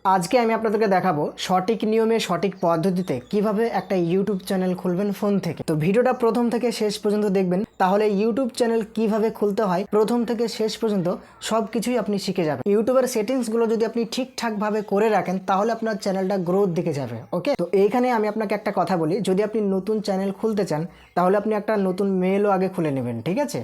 আজকে আমি আপনাদেরকে দেখাবো সঠিক নিয়মে সঠিক পদ্ধতিতে কিভাবে একটা ইউটিউব চ্যানেল খুলবেন ফোন থেকে। তো ভিডিওটা প্রথম থেকে শেষ পর্যন্ত দেখবেন, তাহলে ইউটিউব চ্যানেল কিভাবে খুলতে হয় প্রথম থেকে শেষ পর্যন্ত সব কিছুই আপনি শিখে যাবেন। ইউটিউবের সেটিংসগুলো যদি আপনি ঠিকঠাকভাবে করে রাখেন তাহলে আপনার চ্যানেলটা গ্রোথ দিকে যাবে। ওকে, তো এইখানে আমি আপনাকে একটা কথা বলি, যদি আপনি নতুন চ্যানেল খুলতে চান তাহলে আপনি একটা নতুন মেলও আগে খুলে নেবেন। ঠিক আছে,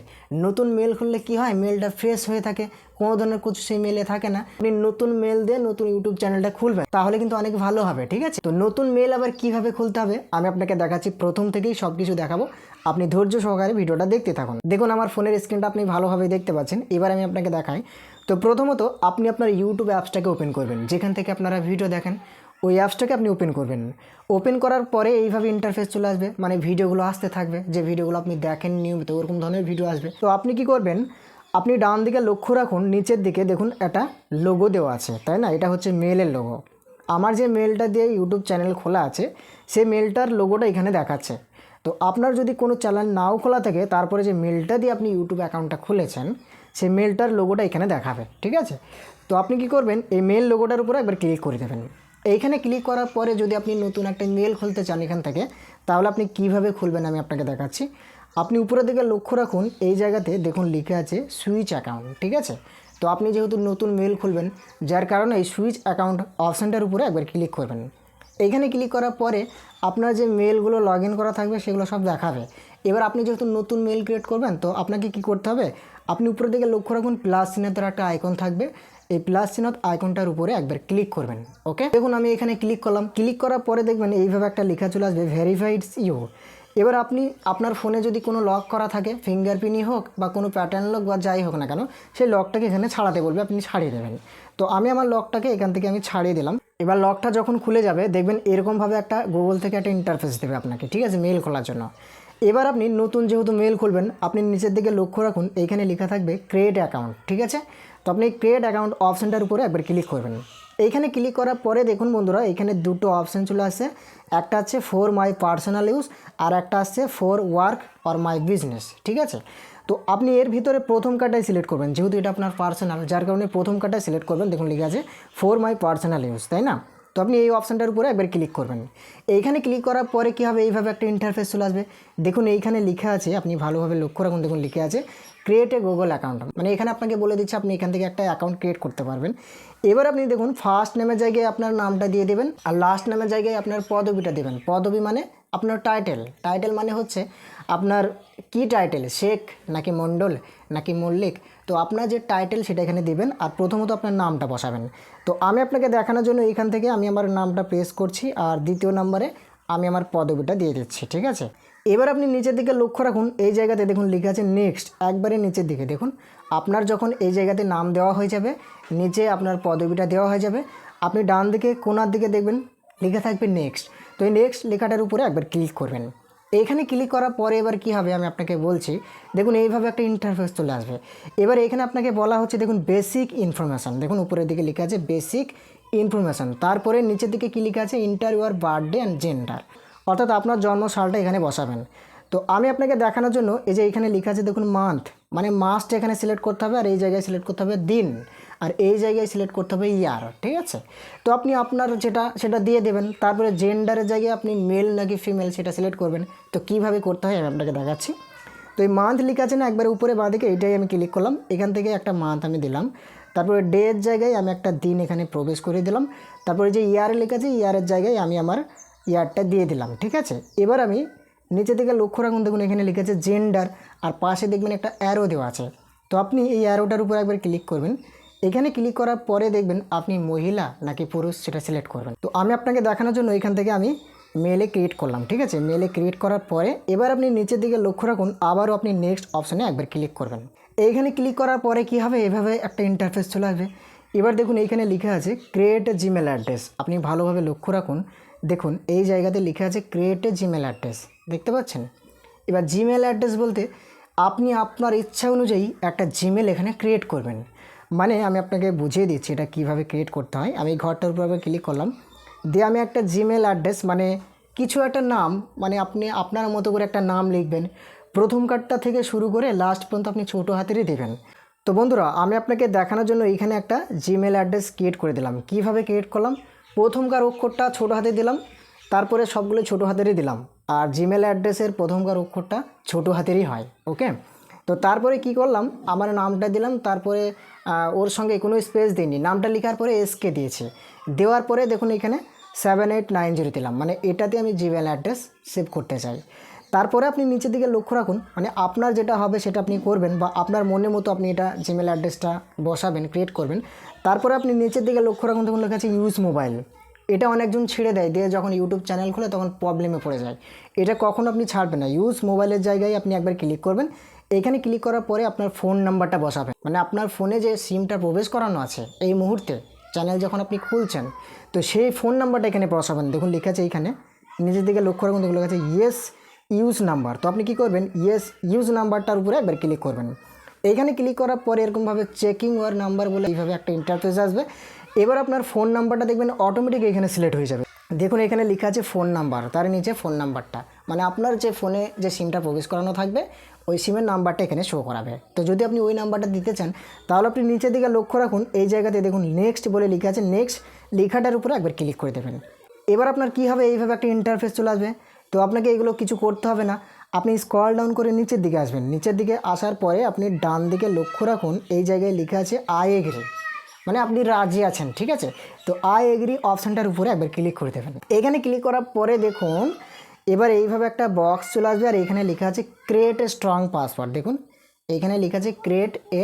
নতুন মেল খুললে কি হয়, মেলটা ফ্রেশ হয়ে থাকে, কোনো ধরনের কিছু সেই মেলে থাকে না। আপনি নতুন মেল দিয়ে নতুন ইউটিউব চ্যানেলটা খুলবেন তাহলে কিন্তু অনেক ভালো হবে। ঠিক আছে, তো নতুন মেল আবার কিভাবে খুলতে হবে আমি আপনাকে দেখাচ্ছি, প্রথম থেকেই সব কিছু দেখাবো। আপনি ধৈর্য সহকারে ভিডিওটা দেখতে থাকুন। দেখুন আমার ফোনের স্ক্রিনটা আপনি ভালোভাবে দেখতে পাচ্ছেন। এবার আমি আপনাকে দেখাই। তো প্রথমত আপনি আপনার ইউটিউব অ্যাপসটাকে ওপেন করবেন, যেখান থেকে আপনারা ভিডিও দেখেন ওই অ্যাপসটাকে আপনি ওপেন করবেন। ওপেন করার পরে এইভাবে ইন্টারফেস চলে আসবে, মানে ভিডিওগুলো আসতে থাকবে, যে ভিডিওগুলো আপনি দেখেন নিয়মিত ওরকম ধরনের ভিডিও আসবে। তো আপনি কি করবেন, আপনি ডান দিকে লক্ষ্য রাখুন, নিচের দিকে দেখুন একটা লোগো দেওয়া আছে, তাই না? এটা হচ্ছে মেলের লোগো। আমার যে মেলটা দিয়ে ইউটিউব চ্যানেল খোলা আছে সেই মেলটার লোগোটা এখানে দেখাচ্ছে। তো আপনার যদি কোনো চ্যানেল নাও খোলা থাকে, তারপরে যে মেলটা দিয়ে আপনি ইউটিউব অ্যাকাউন্টটা খুলেছেন সেই মেলটার লোগোটা এখানে দেখাবে। ঠিক আছে, তো আপনি কি করবেন, এই মেল লোগোটার উপরে একবার ক্লিক করে দেবেন। এইখানে ক্লিক করার পরে যদি আপনি নতুন একটা মেল খুলতে চান এখান থেকে, তাহলে আপনি কিভাবে খুলবেন আমি আপনাকে দেখাচ্ছি। আপনি উপরের দিকে লক্ষ্য রাখুন, এই জায়গাতে দেখুন লিখে আছে সুইচ অ্যাকাউন্ট। ঠিক আছে, তো আপনি যেহেতু নতুন মেল খুলবেন যার কারণে এই সুইচ অ্যাকাউন্ট অপশানটার উপরে একবার ক্লিক করবেন। এইখানে ক্লিক করার পরে আপনার যে মেলগুলো লগ ইন করা থাকবে সেগুলো সব দেখাবে। এবার আপনি যেহেতু নতুন মেল ক্রিয়েট করবেন তো আপনাকে কি করতে হবে, আপনি উপরের দিকে লক্ষ্য রাখুন প্লাস চিহ্নের একটা আইকন থাকবে, এই প্লাস চিহ্ন আইকনটার উপরে একবার ক্লিক করবেন। ওকে, দেখুন আমি এখানে ক্লিক করলাম। ক্লিক করার পরে দেখবেন এইভাবে একটা লেখা চলে আসবে ভেরিফাইড ইউ। এবার আপনি আপনার ফোনে যদি কোনো লক করা থাকে, ফিঙ্গারপ্রিন্টই হোক বা কোনো প্যাটার্ন লক বা যাই হোক না কেন, সেই লকটাকে এখানে ছাড়াতে বলবে, আপনি ছাড়িয়ে দেবেন। তো আমি আমার লকটাকে এখান থেকে আমি ছাড়িয়ে দিলাম। এবার লকটা যখন খুলে যাবে দেখবেন এরকমভাবে একটা গুগল থেকে একটা ইন্টারফেস দেবে আপনাকে। ঠিক আছে, মেল খোলার জন্য। এবার আপনি নতুন যেহেতু মেল খুলবেন, আপনি নিচের দিকে লক্ষ্য রাখুন এইখানে লেখা থাকবে ক্রিয়েট অ্যাকাউন্ট। ঠিক আছে, তো আপনি ক্রিয়েট অ্যাকাউন্ট অপশানটার উপরে একবার ক্লিক করবেন। এইখানে ক্লিক করার পরে দেখুন বন্ধুরা, এখানে দুটো অপশান চলে আসছে, একটা আছে ফর মাই পার্সোনাল ইউজ আর একটা আসছে for work or my business. ঠিক আছে, তো আপনি এর ভিতরে প্রথম কার্ডটাই সিলেক্ট করবেন, যেহেতু এটা আপনার পার্সোনাল, যার কারণে প্রথম কার্ডটাই সিলেক্ট করবেন। দেখুন লিখে আছে ফর মাই পার্সোনাল ইউজ, তাই না? তো আপনি এই অপশানটার উপরে একবার ক্লিক করবেন। এইখানে ক্লিক করার পরে কী হবে, এইভাবে একটা ইন্টারফেস চলে আসবে। দেখুন এইখানে লেখা আছে, আপনি ভালোভাবে লক্ষ্য রাখুন, দেখুন লিখে আছে ক্রিয়েট এ গুগল অ্যাকাউন্ট। মানে এখানে আপনাকে বলে দিচ্ছে আপনি এখান থেকে একটা অ্যাকাউন্ট ক্রিয়েট করতে পারবেন। এবার আপনি দেখুন ফার্স্ট নেমের জায়গায় আপনার নামটা দিয়ে দেবেন আর লাস্ট নেমের জায়গায় আপনার পদবিটা দেবেন। পদবি মানে আপনার টাইটেল, টাইটেল মানে হচ্ছে আপনার কি টাইটেল, শেখ নাকি মণ্ডল নাকি মল্লিক, তো আপনার যে টাইটেল সেটা এখানে দিবেন আর প্রথমত আপনার নামটা বসাবেন। তো আমি আপনাকে দেখানোর জন্য এখান থেকে আমি আমার নামটা প্রেস করছি আর দ্বিতীয় নম্বরে আমি আমার পদবিটা দিয়ে দিচ্ছি। ঠিক আছে, এবার আপনি নিচের দিকে লক্ষ্য রাখুন, এই জায়গাতে দেখুন লেখা আছে নেক্সট, একবারে নিচের দিকে দেখুন। আপনার যখন এই জায়গাতে নাম দেওয়া হয়ে যাবে, নিচে আপনার পদবিটা দেওয়া হয়ে যাবে, আপনি ডান দিকে কোণার দিকে দেখবেন লেখা থাকবে নেক্সট। তো এই নেক্সট লেখাটার উপরে একবার ক্লিক করবেন। এইখানে ক্লিক করার পরে এবার কি হবে আমি আপনাকে বলছি। দেখুন এইভাবে একটা ইন্টারফেস চলে আসবে। এবার এখানে আপনাকে বলা হচ্ছে দেখুন বেসিক ইনফরমেশান, দেখুন উপরের দিকে লেখা আছে বেসিক ইনফরমেশান, তারপরে নিচের দিকে কী লেখা আছে inter your birthday and gender, অর্থাৎ আপনার জন্ম সালটা এখানে বসাবেন। তো আমি আপনাকে দেখানোর জন্য এই যে এখানে লেখা আছে দেখুন মান্থ, মানে মাসটা এখানে সিলেক্ট করতে হবে আর এই জায়গায় সিলেক্ট করতে হবে দিন আর এই জায়গায় সিলেক্ট করতে হবে ইয়ার। ঠিক আছে, তো আপনি আপনার সেটা দিয়ে দেবেন। তারপরে জেন্ডারের জায়গায় আপনি মেল নাকি ফিমেল সেটা সিলেক্ট করবেন। তো কীভাবে করতে হয় আমি আপনাকে দেখাচ্ছি। তো এই মান্থ লেখা আছে না একবারে উপরে বাঁদিকে, এইটাই আমি ক্লিক করলাম। এখান থেকে একটা মান্থ আমি দিলাম, তারপরে ডের জায়গায় আমি একটা দিন এখানে প্রবেশ করে দিলাম। তারপরে যে ইয়ার লেখা আছে ইয়ারের জায়গায় আমি আমার ইয়ারটা দিয়ে দিলাম। ঠিক আছে, এবার আমি নিচে থেকে লক্ষ্য রাখুন, দেখুন এখানে লেখা আছে জেন্ডার আর পাশে দেখবেন একটা অ্যারো দেওয়া আছে। তো আপনি এই অ্যারোটার উপর একবার ক্লিক করবেন। এখানে ক্লিক করার পরে দেখবেন আপনি মহিলা নাকি পুরুষ সেটা সিলেক্ট করবেন। তো আমি আপনাকে দেখানোর জন্য এখান থেকে আমি মেলে ক্রিয়েট করলাম। ঠিক আছে, মেলে ক্রিয়েট করার পরে এবার আপনি নিচের দিকে লক্ষ্য রাখুন, আবারও আপনি নেক্সট অপশানে একবার ক্লিক করবেন। এইখানে ক্লিক করার পরে কী হবে, এভাবে একটা ইন্টারফেস চলে আসবে। এবার দেখুন এইখানে লেখা আছে ক্রিয়েট এ জিমেল অ্যাড্রেস, আপনি ভালোভাবে লক্ষ্য রাখুন, দেখুন এই জায়গাতে লেখা আছে ক্রিয়েট এ জিমেল অ্যাড্রেস, দেখতে পাচ্ছেন? এবার জিমেল অ্যাড্রেস বলতে আপনি আপনার ইচ্ছা অনুযায়ী একটা জিমেল এখানে ক্রিয়েট করবেন। মানে আমি আপনাকে বুঝিয়ে দিচ্ছি এটা কিভাবে ক্রিয়েট করতে হয়। আমি এই ঘরটার উপর আবার ক্লিক করলাম, দিয়ে আমি একটা জিমেল অ্যাড্রেস মানে কিছু একটা নাম, মানে আপনি আপনার মতো করে একটা নাম লিখবেন। প্রথম কার্ডটা থেকে শুরু করে লাস্ট পর্যন্ত আপনি ছোটো হাতেরই দেবেন। তো বন্ধুরা, আমি আপনাকে দেখানোর জন্য এইখানে একটা জিমেল অ্যাড্রেস ক্রিয়েট করে দিলাম। কিভাবে ক্রিয়েট করলাম, প্রথমকার অক্ষরটা ছোটো হাতে দিলাম, তারপরে সবগুলো ছোটো হাতেরই দিলাম। আর জিমেল অ্যাড্রেসের প্রথমকার অক্ষরটা ছোটো হাতেরই হয়। ওকে, তো তারপরে কি করলাম, আমার নামটা দিলাম, তারপরে ওর সঙ্গে কোনো স্পেস দিইনি, নামটা লেখার পরে এসকে দিয়েছি। দেওয়ার পরে দেখুন এখানে 7890 দিলাম, মানে এটাতে আমি জিমেল অ্যাড্রেস সেভ করতে চাই। তারপরে আপনি নিচের দিকে লক্ষ্য রাখুন, মানে আপনার যেটা হবে সেটা আপনি করবেন, বা আপনার মনের মতো আপনি এটা জিমেল অ্যাড্রেসটা বসাবেন, ক্রিয়েট করবেন। তারপরে আপনি নিচের দিকে লক্ষ্য রাখুন, তখন লেখা আছে ইউজ মোবাইল। এটা অনেকজন ছেড়ে দেয়, দিয়ে যখন ইউটিউব চ্যানেল খুলে তখন প্রবলেমে পড়ে যায়। এটা কখনো আপনি ছাড়বেন না, ইউজ মোবাইলের জায়গায় আপনি একবার ক্লিক করবেন। এইখানে ক্লিক করার পরে আপনার ফোন নাম্বারটা বসাবেন, মানে আপনার ফোনে যে সিমটা প্রবেশ করানো আছে এই মুহূর্তে চ্যানেল যখন আপনি খুলছেন, তো সেই ফোন নাম্বারটা এখানে বসাবেন। দেখুন লেখা আছে এইখানে নিজের দিকে লক্ষ্য রাখুন, দেখুন লেখা আছে ইয়েস ইউজ নাম্বার। তো আপনি কী করবেন, ইয়েস ইউজ নাম্বারটার উপরে একবার ক্লিক করবেন। এইখানে ক্লিক করার পরে এরকমভাবে চেকিং ওয়ার নাম্বার বলে এইভাবে একটা ইন্টারফেস আসবে। এবার আপনার ফোন নাম্বারটা দেখবেন অটোমেটিক এখানে সিলেক্ট হয়ে যাবে। দেখুন এখানে লেখা আছে ফোন নাম্বার, তার নিচে ফোন নাম্বারটা, মানে আপনার যে ফোনে যে সিমটা প্রবেশ করানো থাকবে ওই সিমের নাম্বারটা এখানে শো করাবে। তো যদি আপনি ওই নাম্বারটা দিতে চান তাহলে আপনি নিচের দিকে লক্ষ্য রাখুন, এই জায়গাতে দেখুন নেক্সট বলে লেখা আছে, নেক্সট লেখাটার উপরে একবার ক্লিক করে দেবেন। এবার আপনার কী হবে, এইভাবে একটা ইন্টারফেস চলে আসবে। তো আপনাকে এগুলো কিছু করতে হবে না, আপনি স্ক্রল ডাউন করে নিচের দিকে আসবেন। নিচের দিকে আসার পরে আপনি ডান দিকে লক্ষ্য রাখুন, এই জায়গায় লেখা আছে আই এগ্রি, মানে আপনি রাজি আছেন, ঠিক আছে। তো আই এগ্রি অপশানটার উপরে একবার ক্লিক করে দেবেন। এখানে ক্লিক করার পরে দেখুন এবার এইভাবে একটা বক্স চলে আসবে, আর এখানে লেখা আছে ক্রিয়েট এ স্ট্রং পাসওয়ার্ড। দেখুন এখানে লেখা আছে ক্রিয়েট এ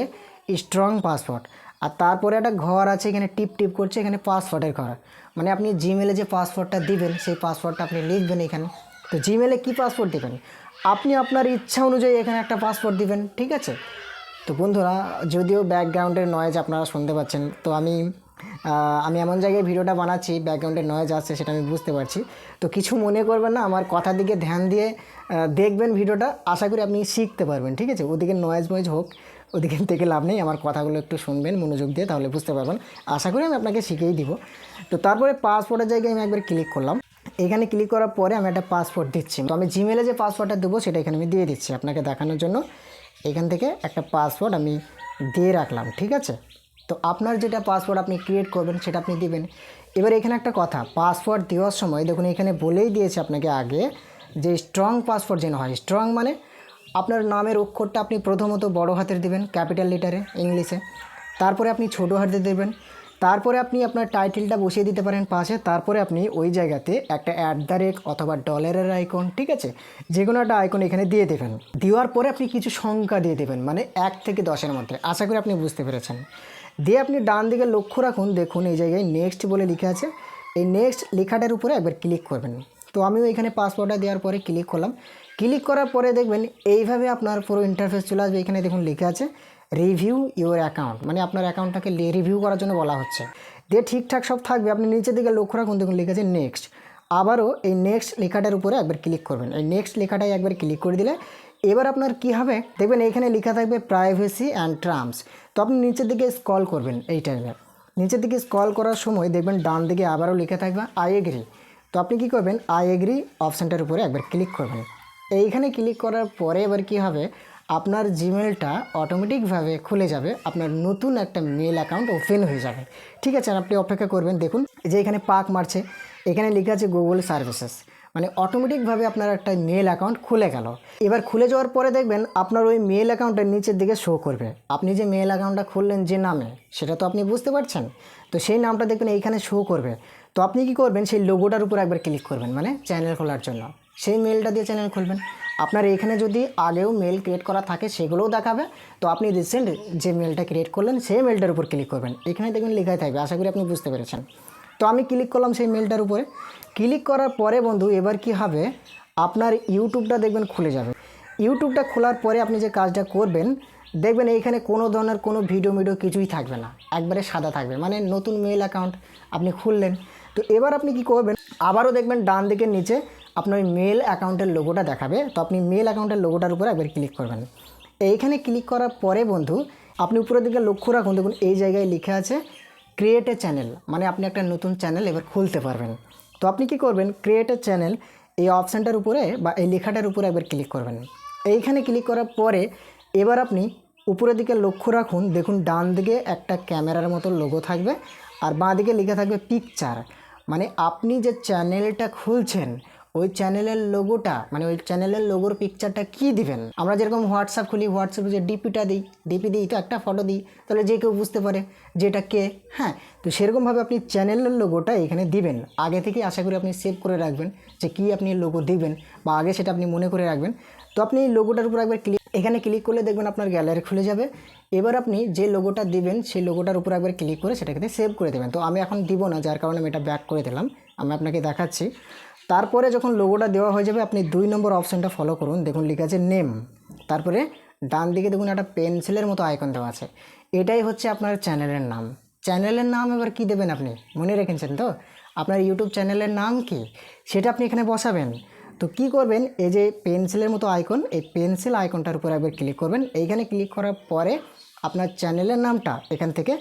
স্ট্রং পাসওয়ার্ড, আর তারপরে একটা ঘর আছে, এখানে টিপ টিপ করছে, এখানে পাসওয়ার্ডের ঘর, মানে আপনি জিমেলে যে পাসওয়ার্ডটা দিবেন সেই পাসওয়ার্ডটা আপনি লিখবেন এখানে। তো জিমেলে কী পাসওয়ার্ড দেবেন, আপনি আপনার ইচ্ছা অনুযায়ী এখানে একটা পাসওয়ার্ড দিবেন, ঠিক আছে। তো বন্ধুরা, যদিও ব্যাকগ্রাউন্ডের নয়েজ আপনারা শুনতে পাচ্ছেন, তো আমি এমন জায়গায় ভিডিওটা বানাচ্ছি, ব্যাকগ্রাউন্ডের নয়েজ আসছে সেটা আমি বুঝতে পারছি। তো কিছু মনে করবেন না, আমার কথার দিকে ধ্যান দিয়ে দেখবেন ভিডিওটা, আশা করি আপনি শিখতে পারবেন, ঠিক আছে। ওদিকে নয়েজ হোক, ওদিকে থেকে লাভ নেই, আমার কথাগুলো একটু শুনবেন মনোযোগ দিয়ে, তাহলে বুঝতে পারবেন। আশা করি আমি আপনাকে শিখিয়েই দিব। তো তারপরে পাসওয়ার্ডের জায়গায় আমি একবার ক্লিক করলাম। এখানে ক্লিক করার পরে আমি একটা পাসওয়ার্ড দিচ্ছি। তো আমি জিমেলে যে পাসওয়ার্ডটা দেবো সেটা এখানে আমি দিয়ে দিচ্ছি আপনাকে দেখানোর জন্য। এখান থেকে একটা পাসওয়ার্ড আমি দিয়ে রাখলাম, ঠিক আছে। তো আপনার যেটা পাসওয়ার্ড আপনি ক্রিয়েট করবেন সেটা আপনি দিবেন। এবার এখানে একটা কথা, পাসওয়ার্ড দেওয়ার সময় দেখুন এখানে বলেই দিয়েছে আপনাকে আগে যে স্ট্রং পাসওয়ার্ড যেন হয়। স্ট্রং মানে আপনার নামের অক্ষরটা আপনি প্রথমত বড় হাতের দিবেন, ক্যাপিটাল লেটারে ইংলিশে, তারপরে আপনি ছোটো হাতে দেবেন, তারপরে আপনি আপনার টাইটেলটা বসিয়ে দিতে পারেন পাশে, তারপরে আপনি ওই জায়গাতে একটা @ অথবা ডলারের আইকন, ঠিক আছে, যে কোনো একটা আইকন এখানে দিয়ে দেবেন। দেওয়ার পরে আপনি কিছু সংখ্যা দিয়ে দেবেন, মানে 1 থেকে 10-এর মধ্যে। আশা করি আপনি বুঝতে পেরেছেন। দিয়ে আপনি ডান দিকে লক্ষ্য রাখুন, দেখুন এই জায়গায় নেক্সট বলে লেখা আছে, এই নেক্সট লেখাটার উপরে একবার ক্লিক করবেন। তো আমিও এখানে পাসওয়ার্ডটা দেওয়ার পরে ক্লিক করলাম। ক্লিক করার পরে দেখবেন এইভাবে আপনার পুরো ইন্টারফেস চলে আসবে। এখানে দেখুন লেখা আছে রিভিউ ইউর অ্যাকাউন্ট, মানে আপনার অ্যাকাউন্টটাকে রিভিউ করার জন্য বলা হচ্ছে। দিয়ে ঠিকঠাক সব থাকবে, আপনি নিচের দিকে লক্ষ্য রাখুন, দেখুন লেখা আছে নেক্সট। আবারও এই নেক্সট লেখাটার উপরে একবার ক্লিক করবেন। এই নেক্সট লেখাটায় একবার ক্লিক করে দিলে এবার আপনার কি হবে, দেখবেন এইখানে লেখা থাকবে প্রাইভেসি অ্যান্ড টার্মস। তো আপনি নিচের দিকে স্ক্রল করবেন, এই টাইপের নিচের দিকে স্ক্রল করার সময় দেখবেন ডান দিকে আবারও লেখা থাকবে আই এগ্রি। তো আপনি কি করবেন, আই এগ্রি অপশানটার উপরে একবার ক্লিক করবেন। এইখানে ক্লিক করার পরে এবার কি হবে, আপনার জিমেলটা অটোমেটিকভাবে খুলে যাবে, আপনার নতুন একটা মেল অ্যাকাউন্ট ওপেন হয়ে যাবে, ঠিক আছে। আর আপনি অপেক্ষা করবেন। দেখুন যে এখানে পাক মারছে, এখানে লেখা আছে গুগল সার্ভিসেস, মানে অটোমেটিকভাবে আপনার একটা মেল অ্যাকাউন্ট খুলে গেল। এবার খুলে যাওয়ার পরে দেখবেন আপনার ওই মেল অ্যাকাউন্টের নিচের দিকে শো করবে আপনি যে মেল অ্যাকাউন্টটা খুললেন যে নামে, সেটা তো আপনি বুঝতে পারছেন। তো সেই নামটা দেখবেন এইখানে শো করবে। তো আপনি কি করবেন, সেই লোগোটার উপর একবার ক্লিক করবেন, মানে চ্যানেল খোলার জন্য সেই মেলটা দিয়ে চ্যানেল খুলবেন। আপনার এখানে যদি আগেও মেল ক্রিয়েট করা থাকে সেগুলোও দেখাবে। তো আপনি রিসেন্ট যে মেলটা ক্রিয়েট করলেন সেই মেলটার উপর ক্লিক করবেন, এখানে দেখবেন লেখাই থাকবে। আশা করি আপনি বুঝতে পেরেছেন। তো আমি ক্লিক করলাম সেই মেলটার উপরে। ক্লিক করার পরে বন্ধু এবার কি হবে, আপনার ইউটিউবটা দেখবেন খুলে যাবে। ইউটিউবটা খোলার পরে আপনি যে কাজটা করবেন, দেখবেন এইখানে কোনো ধরনের কোনো ভিডিও কিছুই থাকবে না, একবারে সাদা থাকবে, মানে নতুন মেল অ্যাকাউন্ট আপনি খুললেন। তো এবার আপনি কি করবেন, আবারও দেখবেন ডান দিকের নিচে আপনার ওই মেল অ্যাকাউন্টের লোগোটা দেখাবে। তো আপনি মেল অ্যাকাউন্টের লোগোটার উপরে একবার ক্লিক করবেন। এইখানে ক্লিক করার পরে বন্ধু আপনি উপরের দিকে লক্ষ্য রাখুন, দেখুন এই জায়গায় লেখা আছে ক্রিয়েট এ চ্যানেল, মানে আপনি একটা নতুন চ্যানেল এবার খুলতে পারবেন। তো আপনি কি করবেন, ক্রিয়েট এ চ্যানেল এই অপশানটার উপরে বা এই লেখাটার উপরে একবার ক্লিক করবেন। এইখানে ক্লিক করার পরে এবার আপনি উপরের দিকে লক্ষ্য রাখুন, দেখুন ডান দিকে একটা ক্যামেরার মতো লোগো থাকবে আর বাঁ দিকে লেখা থাকবে পিকচার। মানে আপনি যে চ্যানেলটা খুলছেন ওই চ্যানেলের লোগোটা, মানে ওই চ্যানেলের লোগোর পিকচারটা কি দিবেন। আমরা যেরকম হোয়াটসঅ্যাপ খুলি, হোয়াটসঅ্যাপে যে ডিপিটা দিই, ডিপি দিই তো একটা ফটো দিই, তাহলে যে কেউ বুঝতে পারে যে এটা কে। হ্যাঁ, তো সেরকমভাবে আপনি চ্যানেলের লোগোটা এখানে দিবেন। আগে থেকে আশা করি আপনি সেভ করে রাখবেন যে কী আপনি লোগো দিবেন, বা আগে সেটা আপনি মনে করে রাখবেন। তো আপনি এই লোগোটার উপর একবার এখানে ক্লিক করলে দেখবেন আপনার গ্যালারি খুলে যাবে। এবার আপনি যে লোগোটা দিবেন সেই লোগোটার উপর একবার ক্লিক করে সেটাকে সেভ করে দেবেন। তো আমি এখন দিব না, যার কারণে আমি এটা ব্যাক করে দিলাম। আমি আপনাকে দেখাচ্ছি। তারপরে যখন লোগোটা দেওয়া হয়ে যাবে আপনি 2 নম্বর অপশানটা ফলো করুন, দেখুন লেখা আছে নেম। তারপরে ডান দিকে দেখুন একটা পেন্সিলের মতো আইকন দেওয়া আছে, এটাই হচ্ছে আপনার চ্যানেলের নাম। চ্যানেলের নাম এবার কি দেবেন, আপনি মনে রেখেছেন তো আপনার ইউটিউব চ্যানেলের নাম কি, সেটা আপনি এখানে বসাবেন। তো কি করবেন, এই যে পেন্সিলের মতো আইকন, এই পেন্সিল আইকনটার উপর একবার ক্লিক করবেন। এইখানে ক্লিক করার পরে আপনার চ্যানেলের নামটা এখান থেকে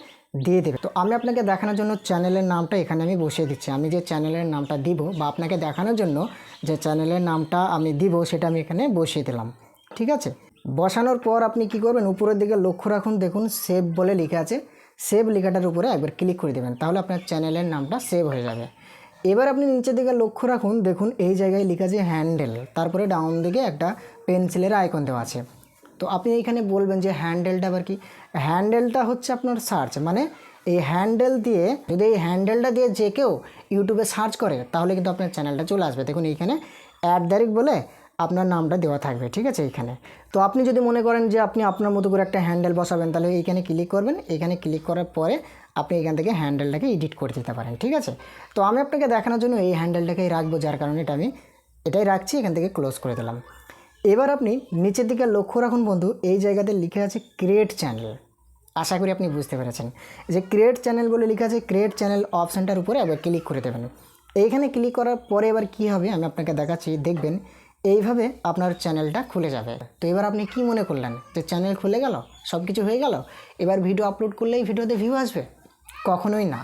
দিয়ে দেবে। তো আমি আপনাকে দেখানোর জন্য চ্যানেলের নামটা এখানে আমি বসিয়ে দিচ্ছি। আমি যে চ্যানেলের নামটা দিব, বা আপনাকে দেখানোর জন্য যে চ্যানেলের নামটা আমি দিব, সেটা আমি এখানে বসিয়ে দিলাম। ঠিক আছে, বসানোর পর আপনি কি করবেন, উপরের দিকে লক্ষ্য রাখুন, দেখুন সেভ বলে লেখা আছে। সেভ লেখাটার উপরে একবার ক্লিক করে দেবেন, তাহলে আপনার চ্যানেলের নামটা সেভ হয়ে যাবে। এবার আপনি নিচের দিকে লক্ষ্য রাখুন, দেখুন এই জায়গায় লেখা আছে হ্যান্ডেল, তারপরে ডাউন দিকে একটা পেন্সিলের আইকন দেওয়া আছে। তো আপনি এইখানে বলবেন যে হ্যান্ডেলটা আবার কি। হ্যান্ডেলটা হচ্ছে আপনার সার্চ, মানে এই হ্যান্ডেল দিয়ে, যদি এই হ্যান্ডেলটা দিয়ে যে কেউ ইউটিউবে সার্চ করে তাহলে কিন্তু আপনার চ্যানেলটা চলে আসবে। দেখুন এইখানে বলে আপনার নামটা দেওয়া থাকবে। ঠিক আছে, এইখানে। তো আপনি যদি মনে করেন যে আপনি আপনার মতো করে একটা হ্যান্ডেল বসাবেন, তাহলে এইখানে ক্লিক করবেন। এইখানে ক্লিক করার পরে আপনি এখান থেকে হ্যান্ডেলটাকে এডিট করে দিতে পারেন। ঠিক আছে, তো আমি আপনাকে দেখানোর জন্য এই হ্যান্ডেলটাকেই রাখবো, যার কারণে আমি এটাই রাখছি। এখান থেকে ক্লোজ করে দিলাম। এবার আপনি নিচের দিকে লক্ষ্য রাখুন বন্ধু, এই জায়গাতে লিখে আছে ক্রিয়েট চ্যানেল। আশা করি আপনি বুঝতে পেরেছেন যে ক্রিয়েট চ্যানেল বলে লেখা আছে। ক্রিয়েট চ্যানেল অপশানটার উপরে এবার ক্লিক করে দেবেন। এইখানে ক্লিক করার পরে এবার কি হবে আমি আপনাকে দেখাচ্ছি, দেখবেন এইভাবে আপনার চ্যানেলটা খুলে যাবে। তো এবার আপনি কি মনে করলেন যে চ্যানেল খুলে গেল, সব কিছু হয়ে গেল, এবার ভিডিও আপলোড করলেই ভিডিওতে ভিউ আসবে? কখনোই না।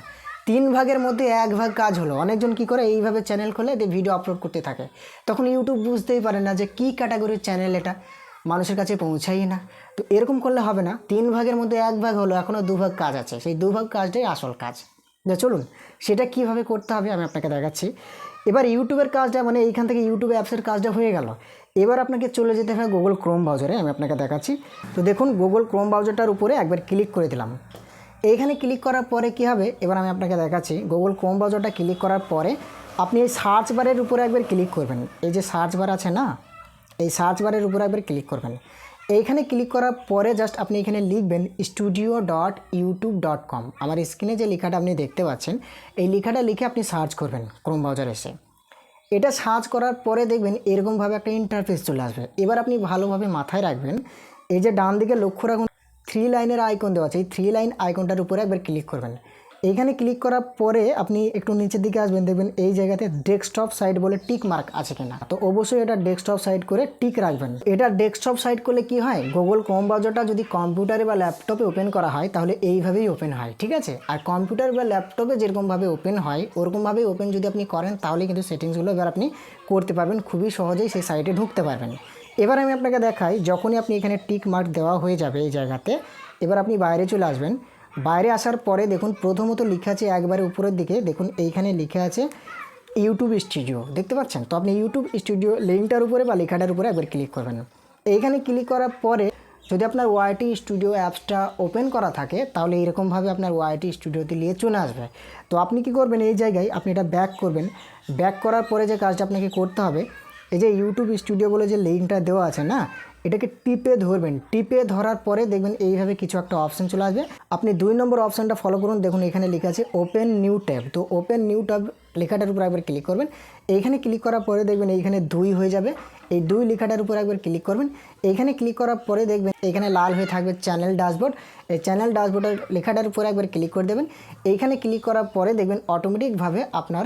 3 ভাগের মধ্যে 1 ভাগ কাজ হলো। অনেকজন কি করে, এইভাবে চ্যানেল খোলে দিয়ে ভিডিও আপলোড করতে থাকে, তখন ইউটিউব বুঝতেই পারে না যে কী ক্যাটাগরির চ্যানেল এটা, মানুষের কাছে পৌঁছাই না। তো এরকম করলে হবে না। 3 ভাগের মধ্যে 1 ভাগ হলো, এখনও 2 ভাগ কাজ আছে। সেই 2 ভাগ কাজটাই আসল কাজ। চলুন সেটা কিভাবে করতে হবে আমি আপনাকে দেখাচ্ছি। এবার ইউটিউবের কাজটা, মানে এইখান থেকে ইউটিউব অ্যাপসের কাজটা হয়ে গেল। এবার আপনাকে চলে যেতে হবে গুগল ক্রোম ব্রাউজারে। আমি আপনাকে দেখাচ্ছি। তো দেখুন গুগল ক্রোম ব্রাউজারটার উপরে একবার ক্লিক করে দিলাম। এইখানে ক্লিক করার পরে কি হবে, এবার আমি আপনাকে দেখাচ্ছি। গুগল ক্রোম ব্রাউজারটা ক্লিক করার পরে আপনি এই সার্চ বারের উপরে একবার ক্লিক করবেন। এই যে সার্চ বার আছে না, এই সার্চ বারের উপরে একবার ক্লিক করবেন। এইখানে ক্লিক করার পরে জাস্ট আপনি এখানে লিখবেন studio.youtube.com। আমার স্ক্রিনে যে লেখাটা আপনি দেখতে পাচ্ছেন, এই লেখাটা লিখে আপনি সার্চ করবেন ক্রোম ব্রাউজারে এসে। এটা সার্চ করার পরে দেখবেন এরকমভাবে একটা ইন্টারফেস চলে আসবে। এবার আপনি ভালোভাবে মাথায় রাখবেন, এই যে ডান দিকে লক্ষ্য রাখুন 3 লাইনের আইকন দেওয়া আছে, এই 3 লাইন আইকনটার উপরে একবার ক্লিক করবেন। এইখানে ক্লিক করার পরে আপনি একটু নিচের দিকে আসবেন, দেখবেন এই জায়গাতে ডেস্কটপ সাইট বলে টিক মার্ক আছে কিনা। তো অবশ্যই এটা ডেস্কটপ সাইট করে টিক রাখবেন। এটা ডেস্কটপ সাইট করলে কি হয়, গুগল ক্রোম ব্রাউজারটা যদি কম্পিউটারে বা ল্যাপটপে ওপেন করা হয় তাহলে এইভাবেই ওপেন হয়। ঠিক আছে, আর কম্পিউটার বা ল্যাপটপে যেরকমভাবে ওপেন হয় ওরকমভাবেই ওপেন যদি আপনি করেন তাহলে কিন্তু সেটিংসগুলো এবার আপনি করতে পারবেন, খুবই সহজেই সেই সাইটে ঢুকতে পারবেন। এবার আমি আপনাকে দেখাই, যখনই আপনি এখানে টিক মার্ক দেওয়া হয়ে যাবে এই জায়গাতে, এবার আপনি বাইরে চলে আসবেন। বাইরে আসার পরে দেখুন প্রথমত লেখা আছে একবারে উপরের দিকে, দেখুন এইখানে লেখা আছে ইউটিউব স্টুডিও, দেখতে পাচ্ছেন? তো আপনি ইউটিউব স্টুডিও লিঙ্কটার উপরে বা লেখাটার উপরে একবার ক্লিক করবেন। এইখানে ক্লিক করার পরে যদি আপনার ওয়াইটি স্টুডিও অ্যাপসটা ওপেন করা থাকে তাহলে এরকমভাবে আপনার ওয়াইটি স্টুডিওতে নিয়ে চলে আসবে। তো আপনি কি করবেন, এই জায়গায় আপনি এটা ব্যাক করবেন। ব্যাক করার পরে যে কাজটা আপনাকে করতে হবে, এই যে ইউটিউব স্টুডিও বলে যে লিঙ্কটা দেওয়া আছে না, এটাকে টিপে ধরবেন। টিপে ধরার পরে দেখবেন এইভাবে কিছু একটা অপশান চলে আসবে। আপনি 2 নম্বর অপশানটা ফলো করুন। দেখুন এখানে লেখা আছে ওপেন নিউ ট্যাব। তো ওপেন নিউ ট্যাব লেখাটার উপর একবার ক্লিক করবেন। এইখানে ক্লিক করার পরে দেখবেন এইখানে 2 হয়ে যাবে। এই 2 লেখাটার উপর একবার ক্লিক করবেন। এইখানে ক্লিক করার পরে দেখবেন এখানে লাল হয়ে থাকবে চ্যানেল ড্যাশবোর্ড। এই চ্যানেল ড্যাশবোর্ডের লেখাটার উপর একবার ক্লিক করে দেবেন। এইখানে ক্লিক করার পরে দেখবেন অটোমেটিকভাবে আপনার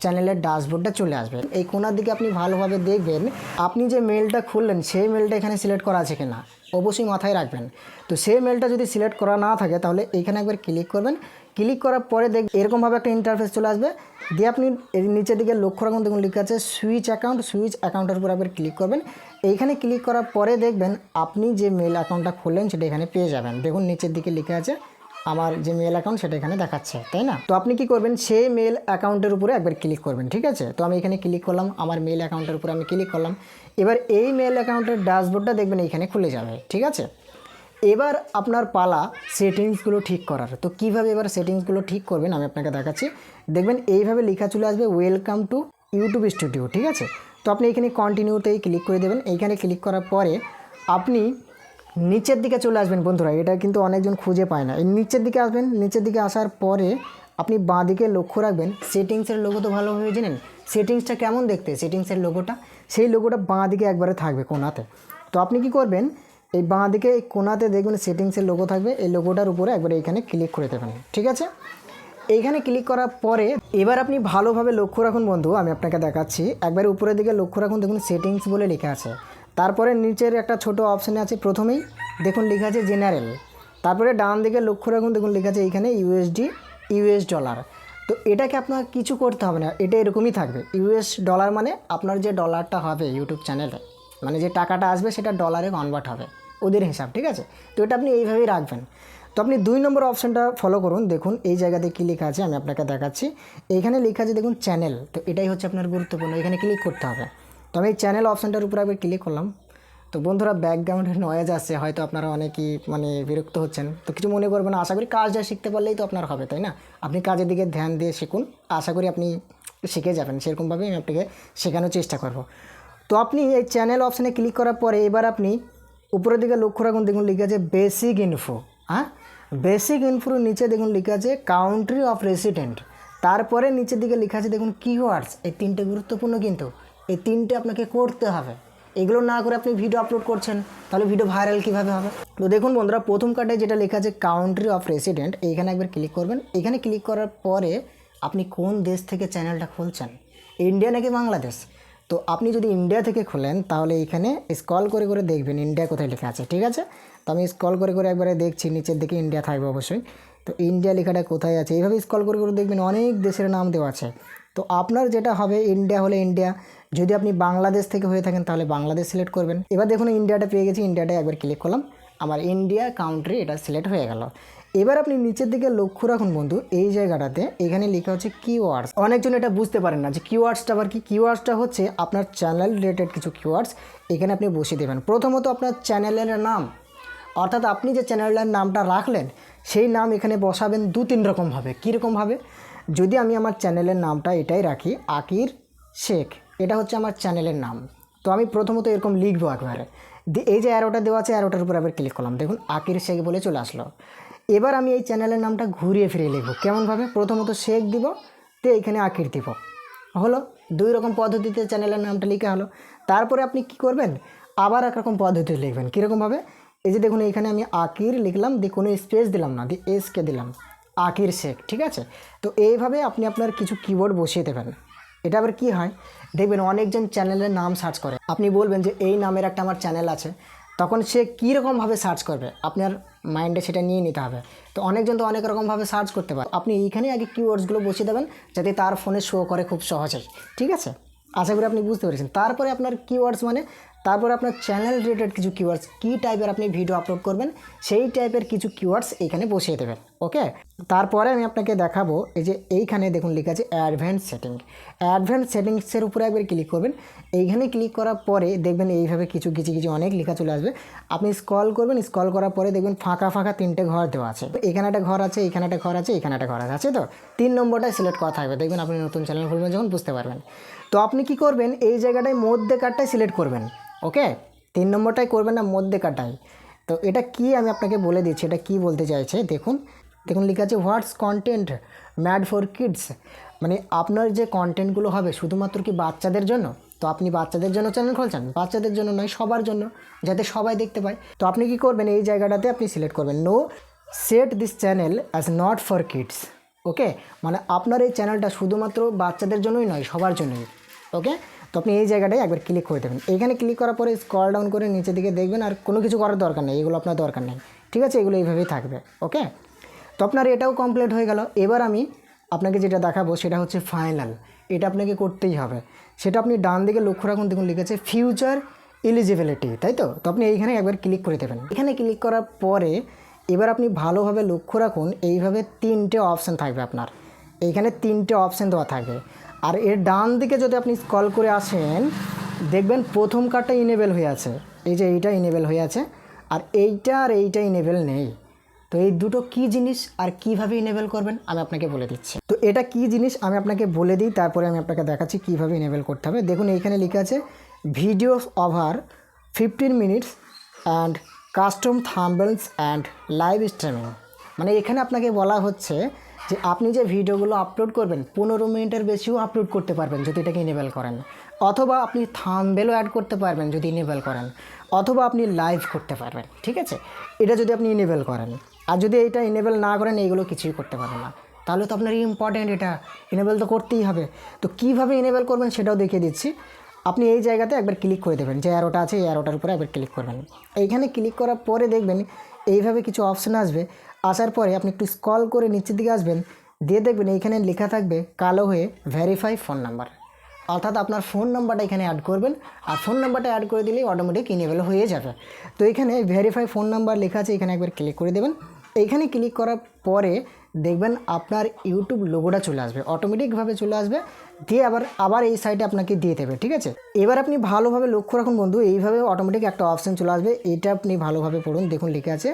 চ্যানেলের ড্যাশবোর্ডটা চলে আসবে। এই কোণার দিকে আপনি ভালোভাবে দেখবেন আপনি যে মেলটা খুললেন সেই মেলটা এখানে সিলেক্ট করা আছে কিনা, অবশ্যই মাথায় রাখবেন। তো সেই মেলটা যদি সিলেক্ট করা না থাকে তাহলে এইখানে একবার ক্লিক করবেন। ক্লিক করার পরে দেখবেন এরকমভাবে একটা ইন্টারফেস চলে আসবে। দিয়ে আপনি এর নিচের দিকে লক্ষ্য রাখুন, দেখুন লেখা আছে সুইচ অ্যাকাউন্টের উপর একবার ক্লিক করবেন। এইখানে ক্লিক করার পরে দেখবেন আপনি যে মেল অ্যাকাউন্টটা খুললেন সেটা এখানে পেয়ে যাবেন। দেখুন নিচের দিকে লেখা আছে আমার যে মেল অ্যাকাউন্ট সেটা এখানে দেখাচ্ছে, তাই না? তো আপনি কি করবেন, সেই মেল অ্যাকাউন্টের উপরে একবার ক্লিক করবেন, ঠিক আছে? তো আমি এখানে ক্লিক করলাম, আমার মেল অ্যাকাউন্টের উপরে আমি ক্লিক করলাম। এবার এই মেল অ্যাকাউন্টের ড্যাশবোর্ডটা দেখবেন এইখানে খুলে যাবে, ঠিক আছে? এবার আপনার পালা সেটিংসগুলো ঠিক করার। তো কীভাবে এবার সেটিংসগুলো ঠিক করবেন আমি আপনাকে দেখাচ্ছি। দেখবেন এইভাবে লেখা চলে আসবে ওয়েলকাম টু ইউটিউব স্টুডিও, ঠিক আছে? তো আপনি এখানে কন্টিনিউতেই ক্লিক করে দেবেন। এইখানে ক্লিক করার পরে আপনি নিচের দিকে চলে আসবেন বন্ধুরা, এটা কিন্তু অনেকজন খুঁজে পায় না। এই নিচের দিকে আসবেন, নিচের দিকে আসার পরে আপনি বাঁ দিকে লক্ষ্য রাখবেন সেটিংসের লোগো তো ভালোভাবে জানেন সেটিংসটা কেমন দেখতে, সেটিংসের লোগোটা, সেই লোগোটা বাঁ দিকে একবারে থাকবে কোণাতে। তো আপনি কি করবেন, এই বাঁ দিকে এই কোণাতে দেখবেন সেটিংসের লোগো থাকবে, এই লোগোটার উপরে একবারে এইখানে ক্লিক করে দেবেন, ঠিক আছে? এইখানে ক্লিক করার পরে এবার আপনি ভালোভাবে লক্ষ্য রাখুন বন্ধু, আমি আপনাকে দেখাচ্ছি। একবার উপরের দিকে লক্ষ্য রাখুন, দেখুন সেটিংস বলে লেখা আছে। তারপরে নিচের একটা ছোট অপশানে আছে, প্রথমেই দেখুন লেখা আছে জেনারেল। তারপরে ডান দিকে লক্ষ্য রাখুন, দেখুন লেখা আছে এইখানে ইউএস ডলার। তো এটাকে আপনার কিছু করতে হবে না, এটা এরকমই থাকবে। ইউএস ডলার মানে আপনার যে ডলারটা হবে ইউটিউব চ্যানেলে, মানে যে টাকাটা আসবে সেটা ডলারে কনভার্ট হবে ওদের হিসাব, ঠিক আছে? তো এটা আপনি এইভাবেই রাখবেন। তো আপনি 2 নম্বর অপশানটা ফলো করুন। দেখুন এই জায়গাতে কী লেখা আছে আমি আপনাকে দেখাচ্ছি। এইখানে লেখা আছে দেখুন চ্যানেল। তো এটাই হচ্ছে আপনার গুরুত্বপূর্ণ, এখানে ক্লিক করতে হবে। তো আমি এই চ্যানেল অপশানটার উপরে আবার ক্লিক করলাম। তো বন্ধুরা ব্যাকগ্রাউন্ডে নয়েজ আসছে, হয়তো আপনারা অনেকেই মানে বিরক্ত হচ্ছেন, তো কিছু মনে করবেন না। আশা করি কাজটা শিখতে পারলেই তো আপনার হবে, তাই না? আপনি কাজের দিকে ধ্যান দিয়ে শিখুন, আশা করি আপনি শিখে যাবেন। সেরকমভাবেই আমি আপনাকে শেখানোর চেষ্টা করব। তো আপনি এই চ্যানেল অপশানে ক্লিক করার পরে এবার আপনি উপরের দিকে লক্ষ্য রাখুন, দেখুন লেখা আছে বেসিক ইনফো। হ্যাঁ, বেসিক ইনফোর নিচে দেখুন লেখা আছে কান্ট্রি অফ রেসিডেন্ট। তারপরে নিচের দিকে লেখা আছে দেখুন কিওয়ার্ডস। এই তিনটে গুরুত্বপূর্ণ, কিন্তু এই তিনটে আপনাকে করতে হবে। এগুলো না করে আপনি ভিডিও আপলোড করছেন, তাহলে ভিডিও ভাইরাল কীভাবে হবে? তো দেখুন বন্ধুরা, প্রথম কার্ডে যেটা লেখা আছে কান্ট্রি অফ রেসিডেন্ট, এইখানে একবার ক্লিক করবেন। এখানে ক্লিক করার পরে আপনি কোন দেশ থেকে চ্যানেলটা খুলছেন, ইন্ডিয়া নাকি বাংলাদেশ? তো আপনি যদি ইন্ডিয়া থেকে খোলেন তাহলে এইখানে স্ক্রল করে করে দেখবেন ইন্ডিয়া কোথায় লেখা আছে, ঠিক আছে? তো আমি স্ক্রল করে করে একবারে দেখছি, নিচের দিকে ইন্ডিয়া থাকবে অবশ্যই। তো ইন্ডিয়া লেখাটা কোথায় আছে, এইভাবে স্ক্রল করে করে দেখবেন অনেক দেশের নাম দেওয়া আছে। তো আপনার যেটা হবে, ইন্ডিয়া হলে ইন্ডিয়া, যদি আপনি বাংলাদেশ থেকে হয়ে থাকেন তাহলে বাংলাদেশ সিলেক্ট করবেন। এবার দেখুন ইন্ডিয়াটা পেয়ে গেছি, ইন্ডিয়াটা একবার ক্লিক করলাম, আমার ইন্ডিয়া কান্ট্রি এটা সিলেক্ট হয়ে গেল। এবার আপনি নিচের দিকে লক্ষ্য রাখুন বন্ধু, এই জায়গাটাতে এখানে লেখা হচ্ছে কিওয়ার্ডস। অনেকজন এটা বুঝতে পারেন না যে কিওয়ার্ডসটা আবার কি। কিওয়ার্ডসটা হচ্ছে আপনার চ্যানেল রিলেটেড কিছু কিওয়ার্ডস এখানে আপনি বসিয়ে দেবেন। প্রথমত আপনার চ্যানেলের নাম, অর্থাৎ আপনি যে চ্যানেলের নামটা রাখলেন সেই নাম এখানে বসাবেন 2-3 রকমভাবে। কীরকমভাবে? যদি আমি আমার চ্যানেলের নামটা এটাই রাখি, আকির শেখ, এটা হচ্ছে আমার চ্যানেলের নাম। তো আমি প্রথমত এরকম লিখবো একবারে। এই যে অ্যারোটা দেওয়া আছে, অ্যারোটার উপর আবার ক্লিক করলাম, দেখুন আকির শেখ বলে চলে আসলো। এবার আমি এই চ্যানেলের নামটা ঘুরিয়ে ফিরিয়ে লিখবো। কেমনভাবে? প্রথমত শেখ দিব, তো এখানে আকির দিব, হলো 2 রকম পদ্ধতিতে চ্যানেলের নামটা লেখা হলো। তারপরে আপনি কি করবেন, আবার একরকম পদ্ধতিতে লিখবেন। কীরকমভাবে? এই যে দেখুন এখানে আমি আকির লিখলাম, দিয়ে কোনো স্পেস দিলাম না, দিয়ে এসকে দিলাম, আকির শেখ, ঠিক আছে? তো এইভাবে আপনি আপনার কিছু কিবোর্ড বসিয়ে দেবেন। এটা আবার কী হয় দেখবেন, অনেকজন চ্যানেলের নাম সার্চ করে। আপনি বলবেন যে এই নামের একটা আমার চ্যানেল আছে, তখন সে কীরকমভাবে সার্চ করবে আপনার মাইন্ডে সেটা নিয়ে নিতে হবে। তো অনেকজন তো অনেক রকমভাবে সার্চ করতে পারে। আপনি এইখানে আগে কিওয়ার্ডসগুলো বসিয়ে দেবেন যাতে তার ফোনে শো করে খুব সহজেই, ঠিক আছে? আশা করি আপনি বুঝতে পেরেছেন। তারপরে আপনার কিওয়ার্ডস মানে তারপরে আপনার চ্যানেল রিলেটেড কিছু কিওয়ার্ডস, কী টাইপের আপনি ভিডিও আপলোড করবেন সেই টাইপের কিছু কিওয়ার্ডস এখানে বসিয়ে দেবেন, ওকে? তারপরে আমি আপনাকে দেখাবো, এই যে এইখানে দেখুন লেখা আছে অ্যাডভান্স সেটিং। অ্যাডভান্স সেটিংসের উপরে একবার ক্লিক করবেন। এইখানে ক্লিক করার পরে দেখবেন এইভাবে কিছু অনেক লেখা চলে আসবে। আপনি স্ক্রল করবেন, স্ক্রল করার পরে দেখবেন ফাঁকা 3টে ঘর দেওয়া আছে। এখানে একটা ঘর আছে, এখানে একটা ঘর আছে, এখানে একটা ঘর আছে, তো 3 নম্বরটাই সিলেক্ট করা থাকবে। দেখবেন আপনি নতুন চ্যানেল খুলবেন যখন বুঝতে পারবেন। তো আপনি কি করবেন, এই জায়গাটায় মধ্যে কাটটাই সিলেক্ট করবেন, ওকে? 3 নম্বরটাই করবেন না, মধ্যে কাটাই। তো এটা কি আমি আপনাকে বলে দিচ্ছি, এটা কি বলতে চাইছে দেখুন লেখা আছে হোয়াটস কন্টেন্ট ম্যাড ফর কিডস, মানে আপনার যে কন্টেন্টগুলো হবে শুধুমাত্র কি বাচ্চাদের জন্য। তো আপনি বাচ্চাদের জন্য চ্যানেল খুলছেন, বাচ্চাদের জন্য নয়, সবার জন্য, যাতে সবাই দেখতে পায়। তো আপনি কি করবেন, এই জায়গাটাতে আপনি সিলেক্ট করবেন no set this channel as not for kids, okay, মানে আপনার এই চ্যানেলটা শুধুমাত্র বাচ্চাদের জন্যই নয়, সবার জন্যই। ওকে, তো আপনি এই জায়গাটায় একবার ক্লিক করে দেবেন। এইখানে ক্লিক করার পরে স্ক্রল ডাউন করে নিচের দিকে দেখবেন, আর কোনো কিছু করার দরকার নেই, এগুলো আপনার দরকার নেই, ঠিক আছে, এগুলো এইভাবেই থাকবে। ওকে, তো আপনার এটাও কমপ্লিট হয়ে গেল। এবার আমি আপনাকে যেটা দেখাবো সেটা হচ্ছে ফাইনাল, এটা আপনাকে করতেই হবে। সেটা আপনি ডান দিকে লক্ষ্য রাখুন, দেখুন লিখেছে ফিউচার এলিজিবিলিটি, তাই তো। তো আপনি এইখানে একবার ক্লিক করে দেবেন। এখানে ক্লিক করার পরে এবার আপনি ভালোভাবে লক্ষ্য রাখুন, এইভাবে 3টে অপশান থাকবে আপনার, এইখানে 3টে অপশান দেওয়া থাকবে। আর এর ডান দিকে যদি আপনি স্ক্রল করে আসেন, দেখবেন প্রথম কার্ডটা ইনেবল হয়ে আছে, এই যে এইটা ইনেবল হয়ে আছে, আর এইটা ইনেবল নেই। তো এই দুটো কি জিনিস আর কিভাবে ইনেবল করবেন আমি আপনাকে বলে দিচ্ছি। তো এটা কি জিনিস আমি আপনাকে বলে দিই, তারপরে আমি আপনাকে দেখাচ্ছি কিভাবে ইনেবল করতে হবে। দেখুন এইখানে লেখা আছে videos over 15 minutes and custom thumbnails and live streaming. মানে এখানে আপনাকে বলা হচ্ছে যে আপনি যে ভিডিওগুলো আপলোড করবেন 15 মিনিটের বেশিও আপলোড করতে পারবেন যদি এটাকে ইনেবল করেন, অথবা আপনি থাম্বনেলও অ্যাড করতে পারবেন যদি ইনেবল করেন, অথবা আপনি লাইভ করতে পারবেন, ঠিক আছে, এটা যদি আপনি ইনেবল করেন। আর যদি এটা ইনেবল না করেন এইগুলো কিছুই করতে পারবেন না। তাহলে তো আপনার ইম্পর্ট্যান্ট, এটা ইনেবল তো করতেই হবে। তো কীভাবে ইনেবল করবেন সেটাও দেখিয়ে দিচ্ছি। আপনি এই জায়গাতে একবার ক্লিক করে দেবেন, যে অ্যারোটা আছে এই অ্যারোটার উপরে একবার ক্লিক করবেন। এইখানে ক্লিক করার পরে দেখবেন এইভাবে কিছু অপশান আসবে। আসার পরে আপনি একটু স্ক্রল করে নিচের দিকে আসবেন, দিয়ে দেখবেন এইখানে লেখা থাকবে কালো হয়ে ভেরিফাই ফোন নাম্বার, অর্থাৎ আপনার ফোন নাম্বারটা এখানে অ্যাড করবেন। আর ফোন নাম্বারটা অ্যাড করে দিলেই অটোমেটিক ইনেবল হয়ে যাবে। তো এখানে ভেরিফাই ফোন নাম্বার লেখা আছে, এখানে একবার ক্লিক করে দেবেন। এইখানে ক্লিক করার পরে দেখবেন আপনার ইউটিউব লোগোটা চলে আসবে, অটোমেটিকভাবে চলে আসবে, দিয়ে আবার এই সাইডে আপনাকে দিয়ে দেবে, ঠিক আছে। এবার আপনি ভালোভাবে লক্ষ্য রাখুন বন্ধু, এইভাবে অটোমেটিক একটা অপশান চলে আসবে, এটা আপনি ভালোভাবে পড়ুন। দেখুন লেখা আছে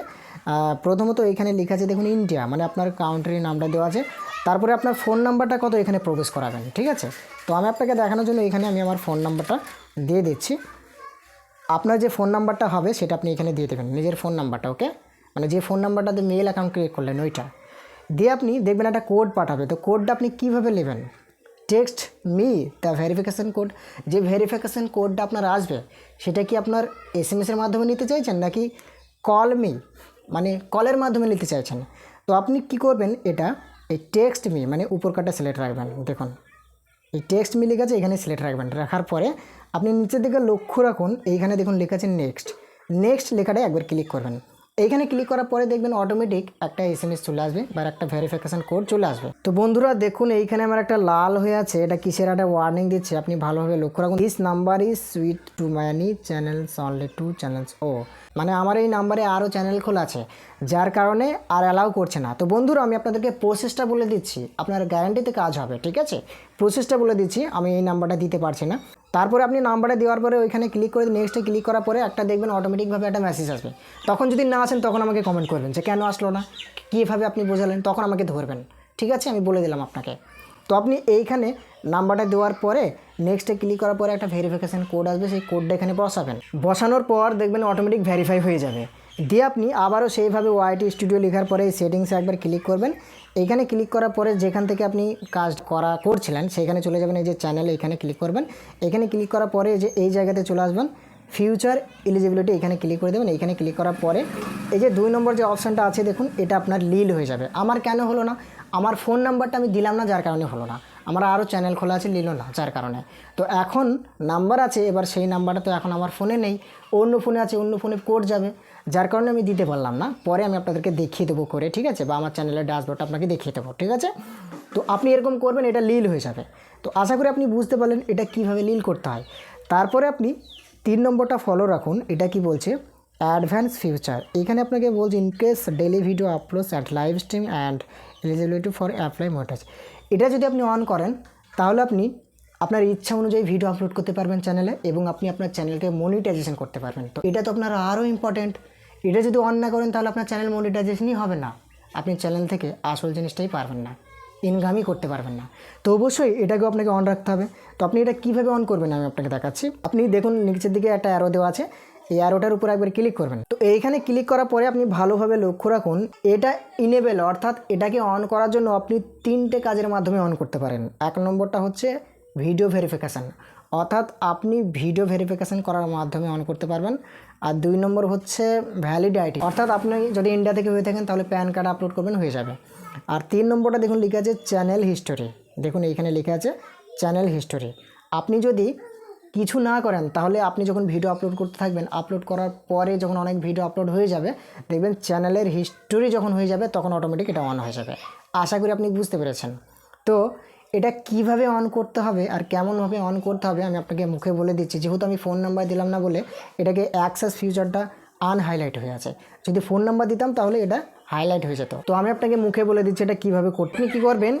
প্রথমত এখানে লেখা আছে দেখুন ইন্ডিয়া, মানে আপনার কাউন্ট্রির নামটা দেওয়া আছে, তারপরে আপনার ফোন নাম্বারটা কত এখানে প্রবেশ করাবেন, ঠিক আছে। তো আমি আপনাকে দেখানোর জন্য এখানে আমি আমার ফোন নাম্বারটা দিয়ে দিচ্ছি। আপনার যে ফোন নাম্বারটা হবে সেটা আপনি এখানে দিয়ে দেবেন, নিজের ফোন নাম্বারটা, ওকে, মানে যে ফোন নাম্বারটাতে মেল অ্যাকাউন্ট ক্রিয়েট করলেন ওইটা দিয়ে আপনি দেখবেন একটা কোড পাঠাবে। তো কোডটা আপনি কীভাবে নেবেন, text me the verification code, যে ভেরিফিকেশান কোডটা আপনার আসবে সেটা কি আপনার এসএমএসের মাধ্যমে নিতে চাইছেন নাকি কল মি মানে কলের মাধ্যমে নিতে চাইছেন। তো আপনি কি করবেন, এটা এই টেক্সট মি মানে উপর কাটা সিলেক্ট রাখবেন। দেখুন এই টেক্সট মি লেখা আছে, এখানে সিলেক্ট রাখবেন। রাখার পরে আপনি নিচের দিকে লক্ষ্য রাখুন, এইখানে দেখুন লেখা আছে নেক্সট লেখাটা একবার ক্লিক করবেন। এইখানে ক্লিক করার পরে দেখবেন অটোমেটিক একটা এসএমএস চলে আসবে বা একটা ভেরিফিকেশান কোড চলে আসবে। তো বন্ধুরা দেখুন এইখানে আমার একটা লাল হয়ে আছে, এটা কিসের একটা ওয়ার্নিং দিচ্ছে, আপনি ভালোভাবে লক্ষ্য রাখুন। This number is sweet to many channels, only 2 channels. ও মানে আমার এই নাম্বারে আরও চ্যানেল খোলা আছে, যার কারণে আর অ্যালাউ করছে না। তো বন্ধুরা আমি আপনাদেরকে প্রসেসটা বলে দিচ্ছি, আপনার গ্যারান্টিতে কাজ হবে, ঠিক আছে। প্রসেসটা বলে দিচ্ছি, আমি এই নাম্বারটা দিতে পারছি না। তারপরে আপনি নাম্বারটা দেওয়ার পরে ওইখানে ক্লিক করে নেক্সটে ক্লিক করার পরে একটা দেখবেন অটোমেটিকভাবে একটা মেসেজ আসবে। তখন যদি না আসেন তখন আমাকে কমেন্ট করবেন যে কেন আসলো না, কীভাবে আপনি বোঝালেন, তখন আমাকে ধরবেন, ঠিক আছে, আমি বলে দিলাম আপনাকে। তো আপনি এইখানে নাম্বারটা দেওয়ার পরে নেক্সটে ক্লিক করার পরে একটা ভেরিফিকেশান কোড আসবে, সেই কোডটা এখানে বসাবেন। বসানোর পর দেখবেন অটোমেটিক ভেরিফাই হয়ে যাবে। দিয়ে আপনি আবারও সেইভাবে ওয়াইটি স্টুডিও লেখার পরে এই সেটিংসে একবার ক্লিক করবেন। এইখানে ক্লিক করার পরে যেখান থেকে আপনি কাজ করছিলেন সেখানে চলে যাবেন, এই যে চ্যানেল এইখানে ক্লিক করবেন। এখানে ক্লিক করার পরে যে এই জায়গাতে চলে আসবেন ফিউচার এলিজিবিলিটি, এখানে ক্লিক করে দেবেন। এখানে ক্লিক করার পরে এই যে 2 নম্বর যে অপশানটা আছে দেখুন, এটা আপনার লিল হয়ে যাবে। আমার কেন হলো না, আমার ফোন নাম্বারটা আমি দিলাম না, যার কারণে হলো না। আমার আরও চ্যানেল খোলা আছে, নিল না, যার কারণে। তো এখন নাম্বার আছে, এবার সেই নাম্বারটা তো এখন আমার ফোনে নেই, অন্য ফোনে আছে, অন্য ফোনে কোড যাবে, যার কারণে আমি দিতে পারলাম না। পরে আমি আপনাদেরকে দেখিয়ে দেবো করে, ঠিক আছে, বা আমার চ্যানেলের ড্যাশবোর্ডটা আপনাকে দেখিয়ে দেবো, ঠিক আছে। তো আপনি এরকম করবেন, এটা লিল হয়ে যাবে। তো আশা করি আপনি বুঝতে পারলেন এটা কীভাবে লিল করতে হয়। তারপরে আপনি 3 নম্বরটা ফলো রাখুন, এটা কি বলছে, অ্যাডভান্স ফিউচার। এখানে আপনাকে বলছে in case daily video uploads at live stream and eligibility for apply monetize. এটা যদি আপনি অন করেন তাহলে আপনি আপনার ইচ্ছা অনুযায়ী ভিডিও আপলোড করতে পারবেন চ্যানেলে, এবং আপনি আপনার চ্যানেলকে মনিটাইজেশন করতে পারবেন। তো এটা তো আপনার আরও ইম্পর্ট্যান্ট। এটা যদি অন না করেন তাহলে আপনার চ্যানেল মনিটাইজেশনই হবে না, আপনি চ্যানেল থেকে আসল জিনিসটাই পারবেন না, ইনকামই করতে পারবেন না। তো অবশ্যই এটাকেও আপনাকে অন রাখতে হবে। তো আপনি এটা কীভাবে অন করবেন আমি আপনাকে দেখাচ্ছি। আপনি দেখুন নিচের দিকে একটা অ্যারো দেওয়া আছে, এই অ্যারোটার উপর একবার ক্লিক করবেন। তো এইখানে ক্লিক করার পরে আপনি ভালোভাবে লক্ষ্য রাখুন, এটা ইনেবল, অর্থাৎ এটাকে অন করার জন্য আপনি 3টে কাজের মাধ্যমে অন করতে পারেন। 1 নম্বরটা হচ্ছে ভিডিও ভেরিফিকেশান, অর্থাৎ আপনি ভিডিও ভেরিফিকেশান করার মাধ্যমে অন করতে পারবেন। আর 2 নম্বর হচ্ছে ভ্যালিড আইডি, অর্থাৎ আপনি যদি ইন্ডিয়া থেকে হয়ে থাকেন তাহলে প্যান কার্ড আপলোড করবেন, হয়ে যাবে। আর 3 নম্বরটা দেখুন লেখা আছে চ্যানেল হিস্টোরি। দেখুন এইখানে লেখা আছে চ্যানেল হিস্টোরি। আপনি যদি কিছু না করেন তাহলে আপনি যখন ভিডিও আপলোড করতে থাকবেন, আপলোড করার পরে যখন অনেক ভিডিও আপলোড হয়ে যাবে দেখবেন চ্যানেলের হিস্টোরি যখন হয়ে যাবে তখন অটোমেটিক এটা অন হয়ে যাবে। আশা করি আপনি বুঝতে পেরেছেন। তো এটা কিভাবে অন করতে হবে আর কেমনভাবে অন করতে হবে আমি আপনাকে মুখে বলে দিচ্ছি। যেহেতু আমি ফোন নাম্বার দিলাম না বলে এটাকে অ্যাক্সেস ফিউচারটা আনহাইলাইট হয়ে আছে। যদি ফোন নাম্বার দিতাম তাহলে এটা হাইলাইট হয়ে যেত। তো আমি আপনাকে মুখে বলে দিচ্ছি এটা কীভাবে করতে। আপনি কী করবেন,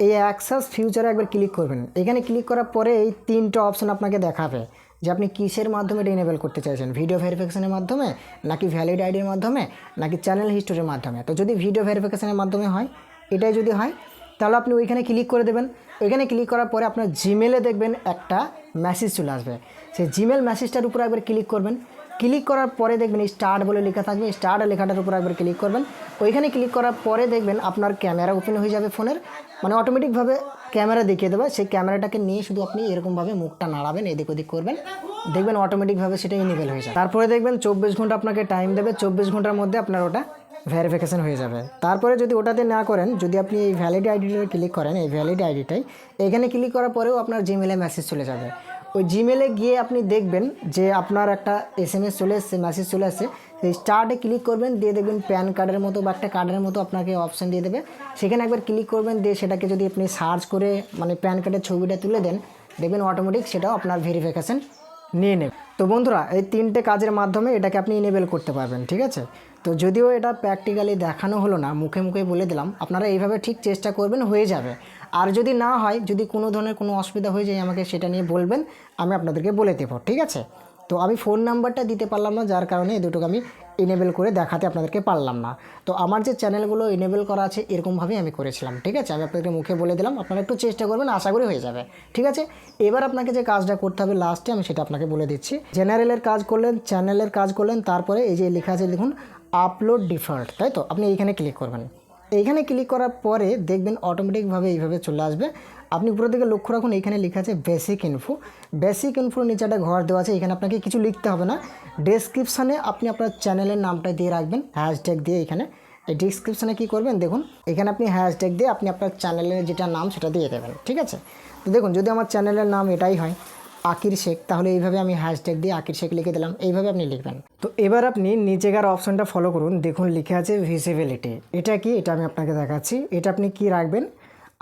এই অ্যাক্সেস ফিউচারে একবার ক্লিক করবেন। এখানে ক্লিক করার পরে এই 3টে অপশন আপনাকে দেখাবে যে আপনি কিসের মাধ্যমে এটা ইনেবল করতে চাইছেন, ভিডিও ভেরিফিকেশনের মাধ্যমে নাকি ভ্যালিড আইডির মাধ্যমে নাকি চ্যানেল হিস্টোরির মাধ্যমে। তো যদি ভিডিও ভেরিফিকেশনের মাধ্যমে হয়, এটাই যদি হয় তাহলে আপনি ওইখানে ক্লিক করে দেবেন। ওইখানে ক্লিক করার পরে আপনার জিমেলে দেখবেন একটা মেসেজ চলে আসবে। সেই জিমেল মেসেজটার উপর একবার ক্লিক করবেন। ক্লিক করার পরে দেখবেন স্টার্ট বলে লেখা থাকবে, স্টার্ট লেখাটার উপর একবার ক্লিক করবেন। ওইখানে ক্লিক করার পরে দেখবেন আপনার ক্যামেরা ওপেন হয়ে যাবে ফোনের, মানে অটোমেটিকভাবে ক্যামেরা দেখিয়ে দেবে। সেই ক্যামেরাটাকে নিয়ে শুধু আপনি এরকমভাবে মুখটা নাড়াবেন, এদিক ওদিক করবেন, দেখবেন অটোমেটিকভাবে সেটা ইনেবল হয়ে যায়। তারপরে দেখবেন 24 ঘন্টা আপনাকে টাইম দেবে, 24 ঘন্টার মধ্যে আপনার ওটা ভেরিফিকেশন হয়ে যাবে। তারপরে যদি ওটাতে না করেন, যদি আপনি এই ভ্যালিড আইডিটা ক্লিক করেন, এই ভ্যালিড আইডিটাই এখানে ক্লিক করার পরেও আপনার জিমেলে মেসেজ চলে যাবে। ওই জিমেলে গিয়ে আপনি দেখবেন যে আপনার একটা SMS চলে এসছে, মেসেজ চলে আসছে। সেই স্টার্টে ক্লিক করবেন, দিয়ে দেখবেন প্যান কার্ডের মতো বা একটা কার্ডের মতো আপনাকে অপশান দিয়ে দেবে। সেখানে একবার ক্লিক করবেন, দিয়ে সেটাকে যদি আপনি সার্চ করে মানে প্যান কার্ডের ছবিটা তুলে দেন, দেখবেন অটোমেটিক সেটাও আপনার ভেরিফিকেশান নিয়ে নেবে। তো বন্ধুরা এই 3টে কাজের মাধ্যমে এটাকে আপনি ইনেবল করতে পারবেন, ঠিক আছে। তো যদিও এটা প্র্যাকটিক্যালি দেখানো হলো না, মুখে মুখে বলে দিলাম, আপনারা এইভাবে ঠিক চেষ্টা করবেন, হয়ে যাবে। আর যদি না হয়, যদি কোনো ধরনের কোনো অসুবিধা হয়ে যায় আমাকে সেটা নিয়ে বলবেন, আমি আপনাদেরকে বলে দেবো, ঠিক আছে। তো আমি ফোন নাম্বারটা দিতে পারলাম না, যার কারণে এই দুটোকে আমি ইনেবল করে দেখাতে আপনাদেরকে পারলাম না। তো আমার যে চ্যানেলগুলো ইনেবল করা আছে এরকমভাবেই আমি করেছিলাম, ঠিক আছে। আমি আপনাদেরকে মুখে বলে দিলাম, আপনারা একটু চেষ্টা করবেন, আশা করি হয়ে যাবে, ঠিক আছে। এবার আপনাকে যে কাজটা করতে হবে লাস্টে আমি সেটা আপনাকে বলে দিচ্ছি। জেনারেলের কাজ করলেন, চ্যানেলের কাজ করলেন, তারপরে এই যে লেখা আছে দেখুন আপলোড ডিফল্ট, তাই তো। আপনি এইখানে ক্লিক করবেন। এইখানে ক্লিক করার পরে দেখবেন অটোমেটিকভাবে এইভাবে চলে আসবে। আপনি উপরের দিকে লক্ষ্য রাখুন, এখানে লেখা আছে বেসিক ইনফো। বেসিক ইনফোর নিচে একটা ঘর দেওয়া আছে, এখানে আপনাকে কিছু লিখতে হবে না। ডেসক্রিপশানে আপনি আপনার চ্যানেলের নামটা দিয়ে রাখবেন, হ্যাশট্যাগ দিয়ে। এখানে এই ডেসক্রিপশানে কী করবেন দেখুন, এখানে আপনি হ্যাশট্যাগ দিয়ে আপনি আপনার চ্যানেলের যেটা নাম সেটা দিয়ে দেবেন, ঠিক আছে। তো দেখুন যদি আমার চ্যানেলের নাম এটাই হয় আকির শেখ, তাহলে এইভাবে আমি হ্যাশট্যাগ দিয়ে আকির শেখ লিখে দিলাম, এইভাবে আপনি লিখবেন। তো এবার আপনি নিচেকার অপশনটা ফলো করুন, দেখুন লিখে আছে ভিজিবিলিটি। এটা কি, এটা আমি আপনাকে দেখাচ্ছি। এটা আপনি কি রাখবেন,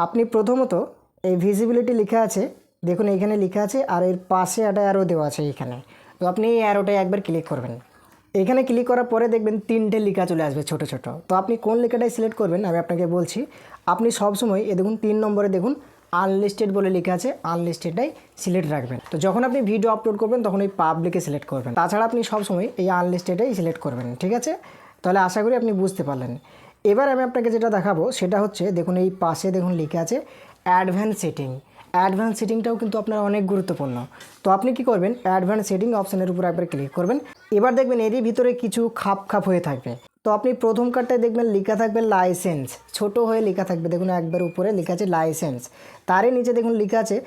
আপনি প্রথমত এই ভিজিবিলিটি লিখে আছে দেখুন, এইখানে লিখে আছে আর এর পাশে একটা অ্যারো দেওয়া আছে এইখানে। তো আপনি এই অ্যারোটায় একবার ক্লিক করবেন। এখানে ক্লিক করার পরে দেখবেন 3টে লেখা চলে আসবে ছোটো ছোটো। তো আপনি কোন লেখাটাই সিলেক্ট করবেন আমি আপনাকে বলছি। আপনি সবসময় এ দেখুন 3 নম্বরে দেখুন আনলিস্টেড বলে লেখা আছে, আনলিস্টেডটাই সিলেক্ট রাখবেন। তো যখন আপনি ভিডিও আপলোড করবেন তখন এই পাবলিকে সিলেক্ট করবেন, তাছাড়া আপনি সবসময় এই আনলিস্টেডটাই সিলেক্ট করবেন, ঠিক আছে। তাহলে আশা করি আপনি বুঝতে পারলেন। এবার আমি আপনাকে যেটা দেখাবো সেটা হচ্ছে দেখুন এই পাশে দেখুন লেখা আছে অ্যাডভান্স সেটিং। অ্যাডভান্স সেটিংটাও কিন্তু আপনার অনেক গুরুত্বপূর্ণ। তো আপনি কি করবেন, অ্যাডভান্স সেটিং অপশানের উপর একবার ক্লিক করবেন। এবার দেখবেন এরই ভিতরে কিছু খাপ হয়ে থাকবে। তো আপনি প্রথম কার্ডটায় দেখবেন লেখা থাকবে লাইসেন্স, ছোট হয়ে লেখা থাকবে দেখুন একবার উপরে লেখা আছে লাইসেন্স, তারই নিচে দেখুন লেখা আছে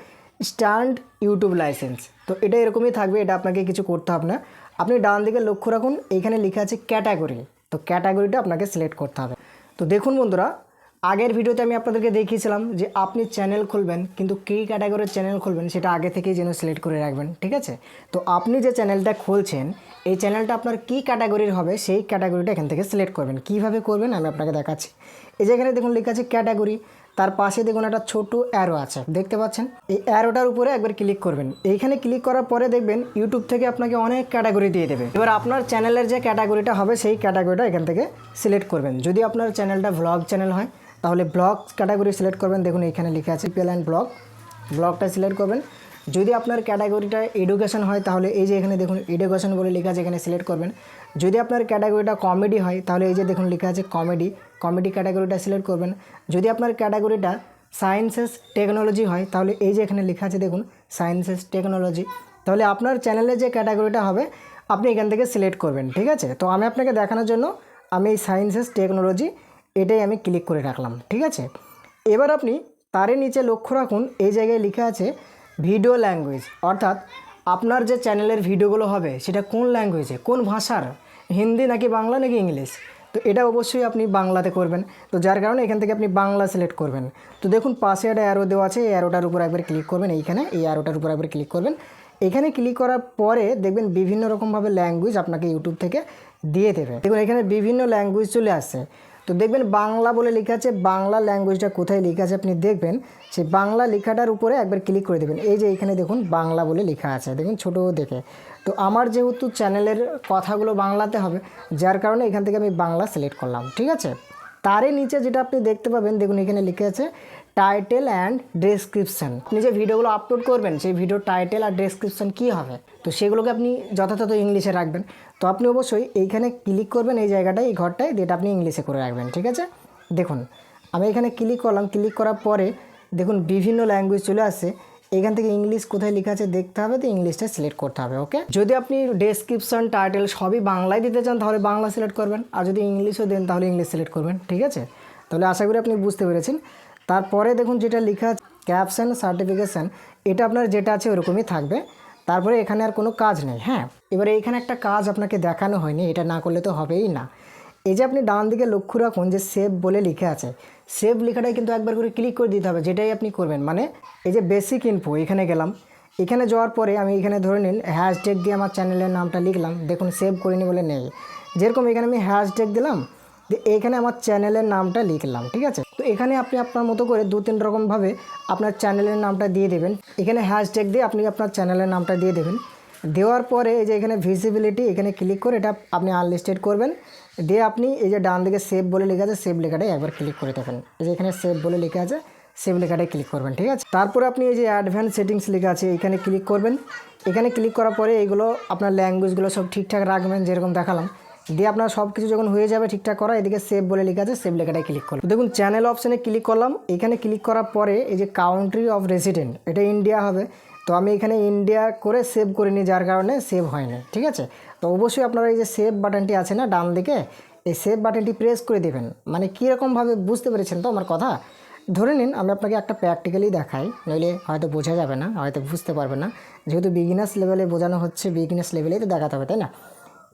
স্ট্যান্ড ইউটিউব লাইসেন্স। তো এটা এরকমই থাকবে, এটা আপনাকে কিছু করতে হবে না। আপনি ডান দিকে লক্ষ্য রাখুন, এইখানে লেখা আছে ক্যাটাগরি। তো ক্যাটাগরিটা আপনাকে সিলেক্ট করতে হবে। তো দেখুন বন্ধুরা, আগের ভিডিওতে আমি আপনাদেরকে দেখিয়েছিলাম যে আপনি চ্যানেল খুলবেন, কিন্তু কী ক্যাটাগরির চ্যানেল খুলবেন সেটা আগে থেকেই যেন সিলেক্ট করে রাখবেন, ঠিক আছে। তো আপনি যে চ্যানেলটা খুলছেন এই চ্যানেলটা আপনার কী ক্যাটাগরির হবে সেই ক্যাটাগরিটা এখান থেকে সিলেক্ট করবেন। কীভাবে করবেন আমি আপনাকে দেখাচ্ছি। এই যে এখানে দেখুন লেখা আছে ক্যাটাগরি, তার পাশে দেখুন একটা ছোট অ্যারো আছে, দেখতে পাচ্ছেন। এই অ্যারোটার উপরে একবার ক্লিক করবেন। এইখানে ক্লিক করার পরে দেখবেন ইউটিউব থেকে আপনাকে অনেক ক্যাটাগরি দিয়ে দেবে। এবার আপনার চ্যানেলের যে ক্যাটাগরিটা হবে সেই ক্যাটাগরিটা এখান থেকে সিলেক্ট করবেন। যদি আপনার চ্যানেলটা ভ্লগ চ্যানেল হয় তাহলে ব্লগ ক্যাটাগরি সিলেক্ট করবেন। দেখুন এখানে লেখা আছে পিএল অ্যান্ড ব্লগটা সিলেক্ট করবেন। যদি আপনার ক্যাটাগরিটা এডুকেশন হয় তাহলে এই যে এখানে দেখুন এডুকেশন বলে লেখা আছে, এখানে সিলেক্ট করবেন। যদি আপনার ক্যাটাগরিটা কমেডি হয় তাহলে এই যে দেখুন লেখা আছে কমেডি ক্যাটাগরিটা সিলেক্ট করবেন। যদি আপনার ক্যাটাগরিটা সায়েন্সেস টেকনোলজি হয় তাহলে এই যে এখানে লেখা আছে দেখুন সায়েন্সেস টেকনোলজি। তাহলে আপনার চ্যানেলের যে ক্যাটাগরিটা হবে আপনি এখান থেকে সিলেক্ট করবেন, ঠিক আছে। তো আমি আপনাকে দেখানোর জন্য আমি এই সায়েন্সেস টেকনোলজি এটাই আমি ক্লিক করে রাখলাম, ঠিক আছে। এবার আপনি তারই নিচে লক্ষ্য রাখুন, এই জায়গায় লেখা আছে ভিডিও ল্যাঙ্গুয়েজ, অর্থাৎ আপনার যে চ্যানেলের ভিডিওগুলো হবে সেটা কোন ল্যাঙ্গুয়েজে, কোন ভাষার, হিন্দি নাকি বাংলা নাকি ইংলিশ। তো তো এটা অবশ্যই আপনি বাংলাতে করবেন। তো যার কারণে এখান থেকে আপনি বাংলা সিলেক্ট করবেন। তো দেখুন পাশে একটা অ্যারো দেওয়া আছে, এই অ্যারোটার উপর একবার ক্লিক করবেন, এইখানে এই অ্যারোটার উপর একবার ক্লিক করবেন। এখানে ক্লিক করার পরে দেখবেন বিভিন্ন রকমভাবে ল্যাঙ্গুয়েজ আপনাকে ইউটিউব থেকে দিয়ে দেবে। দেখুন এখানে বিভিন্ন ল্যাঙ্গুয়েজ চলে আসছে। তো দেখবেন বাংলা বলে লেখা আছে, বাংলা ল্যাঙ্গুয়েজটা কোথায় লেখা আছে আপনি দেখবেন, সেই বাংলা লেখাটার উপরে একবার ক্লিক করে দেবেন। এই যে এখানে দেখুন বাংলা বলে লেখা আছে, দেখুন ছোটো দেখে। তো আমার যেহেতু চ্যানেলের কথাগুলো বাংলাতে হবে, যার কারণে এখান থেকে আমি বাংলা সিলেক্ট করলাম, ঠিক আছে। তারই নিচে যেটা আপনি দেখতে পাবেন, দেখুন এখানে লিখে আছে টাইটেল অ্যান্ড ডেসক্রিপশান। আপনি যে ভিডিওগুলো আপলোড করবেন সেই ভিডিওর টাইটেল আর ডেসক্রিপশান কী হবে, তো সেগুলোকে আপনি যথাযথ ইংলিশে রাখবেন। তো আপনি অবশ্যই এইখানে ক্লিক করবেন, এই জায়গাটায়, এই ঘরটায়, যেটা আপনি ইংলিশে করে রাখবেন, ঠিক আছে। দেখুন আমি এখানে ক্লিক করলাম, ক্লিক করার পরে দেখুন বিভিন্ন ল্যাঙ্গুয়েজ চলে আসছে। এখান থেকে ইংলিশ কোথায় লেখা আছে দেখতে হবে, তো ইংলিশটা সিলেক্ট করতে হবে, ওকে। যদি আপনি ডেসক্রিপশন টাইটেল সবই বাংলায় দিতে চান তাহলে বাংলা সিলেক্ট করবেন, আর যদি ইংলিশও দেন তাহলে ইংলিশ সিলেক্ট করবেন, ঠিক আছে। তাহলে আশা করি আপনি বুঝতে পেরেছেন। তারপরে দেখুন যেটা লেখা ক্যাপশন সার্টিফিকেশান, এটা আপনার যেটা আছে ওরকমই থাকবে। তারপরে এখানে আর কোনো কাজ নেই। হ্যাঁ, এবারে এখানে একটা কাজ আপনাকে দেখানো হয়নি, এটা না করলে তো হবেই না। এই যে আপনি ডান দিকে লক্ষ্য রাখুন যে সেভ বলে লিখে আছে, সেভ লেখাটাই কিন্তু একবার করে ক্লিক করে দিতে হবে, যেটাই আপনি করবেন। মানে এই যে বেসিক ইনফো, এখানে গেলাম, এখানে যাওয়ার পরে আমি এখানে ধরে নিন হ্যাশট্যাগ দিয়ে আমার চ্যানেলের নামটা লিখলাম, দেখুন সেভ করিনি বলে নেই। যেরকম এখানে আমি হ্যাশট্যাগ দিলাম, এখানে আমার চ্যানেলের নামটা লিখলাম, ঠিক আছে। তো এখানে আপনি আপনার মতো করে 2-3 রকমভাবে আপনার চ্যানেলের নামটা দিয়ে দেবেন। এখানে হ্যাশট্যাগ দিয়ে আপনি আপনার চ্যানেলের নামটা দিয়ে দেবেন। দেওয়ার পরে এই যে এখানে ভিজিবিলিটি, এখানে ক্লিক করে এটা আপনি আনলিস্টেড করবেন। দিয়ে আপনি এই যে ডান দিকে সেভ বলে লেখা আছে, সেভ লেখাটাই একবার ক্লিক করে দেবেন। এই যে এখানে সেভ বলে লেখা আছে, সেভ লেখাটাই ক্লিক করবেন, ঠিক আছে। তারপরে আপনি এই যে অ্যাডভান্স সেটিংস লেখা আছে, এখানে ক্লিক করবেন। এখানে ক্লিক করার পরে এইগুলো আপনার ল্যাঙ্গুয়েজগুলো সব ঠিকঠাক রাখবেন, যেরকম দেখালাম। দিয়ে আপনার সব কিছু যখন হয়ে যাবে ঠিকঠাক করা, এদিকে সেভ বলে লেখা আছে, সেভ লেখাটাই ক্লিক করলাম। দেখুন চ্যানেল অপশানে ক্লিক করলাম। এখানে ক্লিক করার পরে এই যে কাউন্ট্রি অফ রেসিডেন্ট, এটা ইন্ডিয়া হবে। তো আমি এখানে ইন্ডিয়া করে সেভ করিনি, যার কারণে সেভ হয়নি, ঠিক আছে। তো অবশ্যই আপনারা এই যে সেভ বাটনটি আছে না ডান দিকে, এই সেভ বাটনটি প্রেস করে দেবেন। মানে কীরকমভাবে বুঝতে পেরেছেন তো আমার কথা? ধরে নিন আমি আপনাকে একটা প্র্যাকটিক্যালি দেখাই, নইলে হয়তো বোঝা যাবে না, হয়তো বুঝতে পারবে না। যেহেতু বিগিনার্স লেভেলে বোঝানো হচ্ছে, বিগিনার্স লেভেলেই তো দেখাতে হবে, তাই না।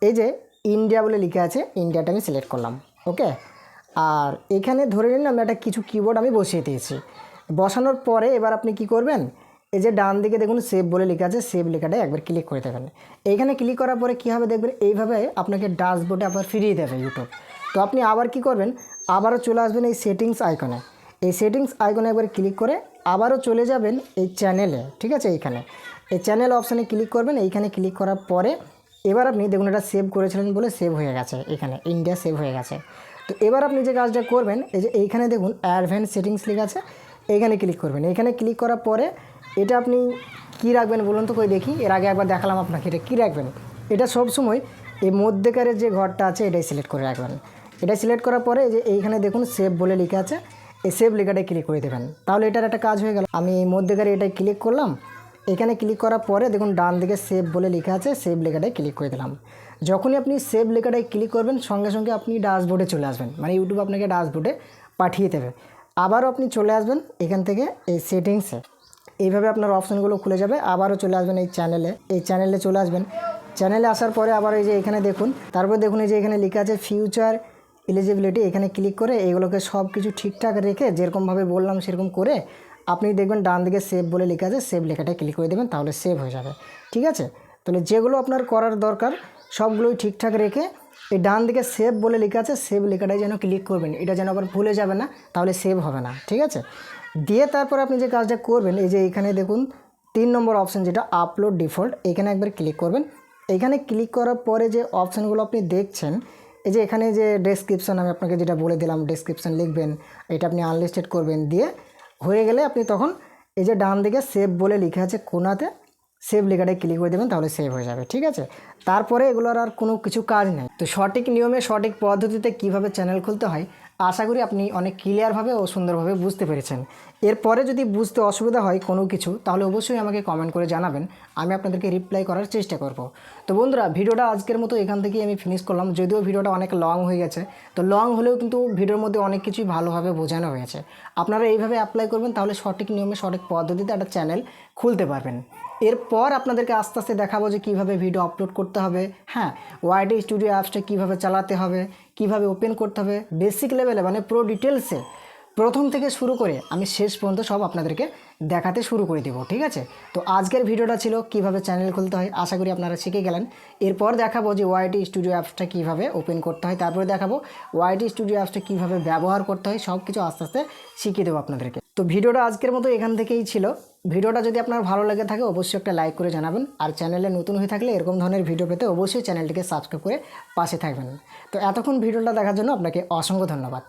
এই যে ইন্ডিয়া বলে লিখে আছে, ইন্ডিয়াটা আমি সিলেক্ট করলাম, ওকে। আর এখানে ধরে নিন আমি একটা কিছু কিবোর্ড আমি বসিয়ে দিয়েছি। বসানোর পরে এবার আপনি কি করবেন, এই যে ডান দিকে দেখুন সেভ বলে লেখা আছে, সেভ লেখাটাই একবার ক্লিক করে দেবেন। এইখানে ক্লিক করার পরে কী হবে দেখবেন, এইভাবে আপনাকে ড্যাশবোর্ডে আবার ফিরিয়ে দেবে ইউটিউব। তো আপনি আবার কি করবেন, আবারও চলে আসবেন এই সেটিংস আইকনে। এই সেটিংস আইকনে একবার ক্লিক করে আবারও চলে যাবেন এই চ্যানেলে, ঠিক আছে। এইখানে এই চ্যানেল অপশানে ক্লিক করবেন। এইখানে ক্লিক করার পরে এবার আপনি দেখুন এটা সেভ করেছিলেন বলে সেভ হয়ে গেছে, এখানে ইন্ডিয়া সেভ হয়ে গেছে। তো এবার আপনি যে কাজটা করবেন, এই যে এইখানে দেখুন অ্যাডভান্স সেটিংস লেখা আছে, এইখানে ক্লিক করবেন। এখানে ক্লিক করার পরে এটা আপনি কী রাখবেন বলুন তো, কই দেখি। এর আগে একবার দেখালাম আপনাকে, এটা কী রাখবেন। এটা সবসময় এই মধ্যেকারের যে ঘরটা আছে এটাই সিলেক্ট করে রাখবেন। এটা সিলেক্ট করার পরে যে এইখানে দেখুন সেভ বলে লেখা আছে, এই সেভ লেখাটাই ক্লিক করে দেবেন। তাহলে এটার একটা কাজ হয়ে গেল। আমি এই মধ্যেকারে এটাই ক্লিক করলাম। এখানে ক্লিক করার পরে দেখুন ডান দিকে সেভ বলে লেখা আছে, সেভ লেখাটাই ক্লিক করে দিলাম। যখনই আপনি সেভ লেখাটাই ক্লিক করবেন, সঙ্গে সঙ্গে আপনি ড্যাশবোর্ডে চলে আসবেন, মানে ইউটিউব আপনাকে ড্যাশবোর্ডে পাঠিয়ে দেবে। আবারও আপনি চলে আসবেন এখান থেকে এই সেটিংসে, এইভাবে আপনার অপশানগুলো খুলে যাবে। আবারও চলে আসবেন এই চ্যানেলে, এই চ্যানেলে চলে আসবেন। চ্যানেলে আসার পরে আবার এই যে এখানে দেখুন, তারপর দেখুন এই যে এখানে লেখা আছে ফিউচার এলিজিবিলিটি, এখানে ক্লিক করে এইগুলোকে সব কিছু ঠিকঠাক রেখে যেরকমভাবে বললাম সেরকম করে আপনি দেখবেন ডান দিকে সেভ বলে লেখা আছে, সেভ লেখাটা ক্লিক করে দেবেন, তাহলে সেভ হয়ে যাবে, ঠিক আছে। তাহলে যেগুলো আপনার করার দরকার সবগুলোই ঠিকঠাক রেখে এই ডান দিকে সেভ বলে লেখা আছে, সেভ লেখাটাই যেন ক্লিক করবেন, এটা যেন আবার ভুলে যাবে না, তাহলে সেভ হবে না, ঠিক আছে। দিয়ে তারপর আপনি যে কাজটা করবেন, এই যে এখানে দেখুন 3 নম্বর অপশান যেটা আপলোড ডিফল্ট, এখানে একবার ক্লিক করবেন। এখানে ক্লিক করার পরে যে অপশানগুলো আপনি দেখছেন, এই যে এখানে যে ডেসক্রিপশান আমি আপনাকে যেটা বলে দিলাম, ডেসক্রিপশান লিখবেন, এটা আপনি আনলিস্টেড করবেন। দিয়ে হয়ে গেলে আপনি তখন এই যে ডান দিকে সেভ বলে লেখা আছে কোনাতে, সেভ লেখাটায় ক্লিক করে দেবেন, তাহলে সেভ হয়ে যাবে, ঠিক আছে। তারপরে এগুলোর আর কোনো কিছু কাজ নেই। তো সঠিক নিয়মে সঠিক পদ্ধতিতে কিভাবে চ্যানেল খুলতে হয় আশা করি আপনি অনেক ক্লিয়ারভাবে ও সুন্দরভাবে বুঝতে পেরেছেন। এরপরে যদি বুঝতে অসুবিধা হয় কোনো কিছু, তাহলে অবশ্যই আমাকে কমেন্ট করে জানাবেন, আমি আপনাদেরকে রিপ্লাই করার চেষ্টা করব। তো বন্ধুরা, ভিডিওটা আজকের মতো এখান থেকেই আমি ফিনিশ করলাম। যদিও ভিডিওটা অনেক লং হয়ে গেছে, তো লং হলেও কিন্তু ভিডিওর মধ্যে অনেক কিছুই ভালোভাবে বোঝানো হয়েছে। আপনারা এইভাবে অ্যাপ্লাই করবেন, তাহলে সঠিক নিয়মে সঠিক পদ্ধতিতে একটা চ্যানেল খুলতে পারবেন। এরপর আপনাদেরকে আস্তে আস্তে দেখাবো যে কীভাবে ভিডিও আপলোড করতে হবে, হ্যাঁ, ওয়াইটি স্টুডিও অ্যাপসটা কীভাবে চালাতে হবে, কীভাবে ওপেন করতে হবে, বেসিক লেভেলে মানে পুরো ডিটেলসে প্রথম থেকে শুরু করে আমি শেষ পর্যন্ত সব আপনাদেরকে দেখাতে শুরু করে দেবো, ঠিক আছে। তো আজকের ভিডিওটা ছিল কিভাবে চ্যানেল খুলতে হয়, আশা করি আপনারা শিখে গেলেন। এরপর দেখাবো যে ওয়াইটি স্টুডিও অ্যাপসটা কীভাবে ওপেন করতে হয়, তারপরে দেখাবো ওয়াইটি স্টুডিও অ্যাপসটা কীভাবে ব্যবহার করতে হয়, সব কিছু আস্তে আস্তে শিখিয়ে দেবো আপনাদেরকে। তো ভিডিওটা আজকের মতো এখান থেকেই ছিল। ভিডিওটা যদি আপনার ভালো লেগে থাকে অবশ্যই একটা লাইক করে জানাবেন, আর চ্যানেলে নতুন হয়ে থাকলে এরকম ধরনের ভিডিও পেতে অবশ্যই চ্যানেলটিকে সাবস্ক্রাইব করে পাশে থাকবেন। তো এতক্ষণ ভিডিওটা দেখার জন্য আপনাকে অসংখ্য ধন্যবাদ।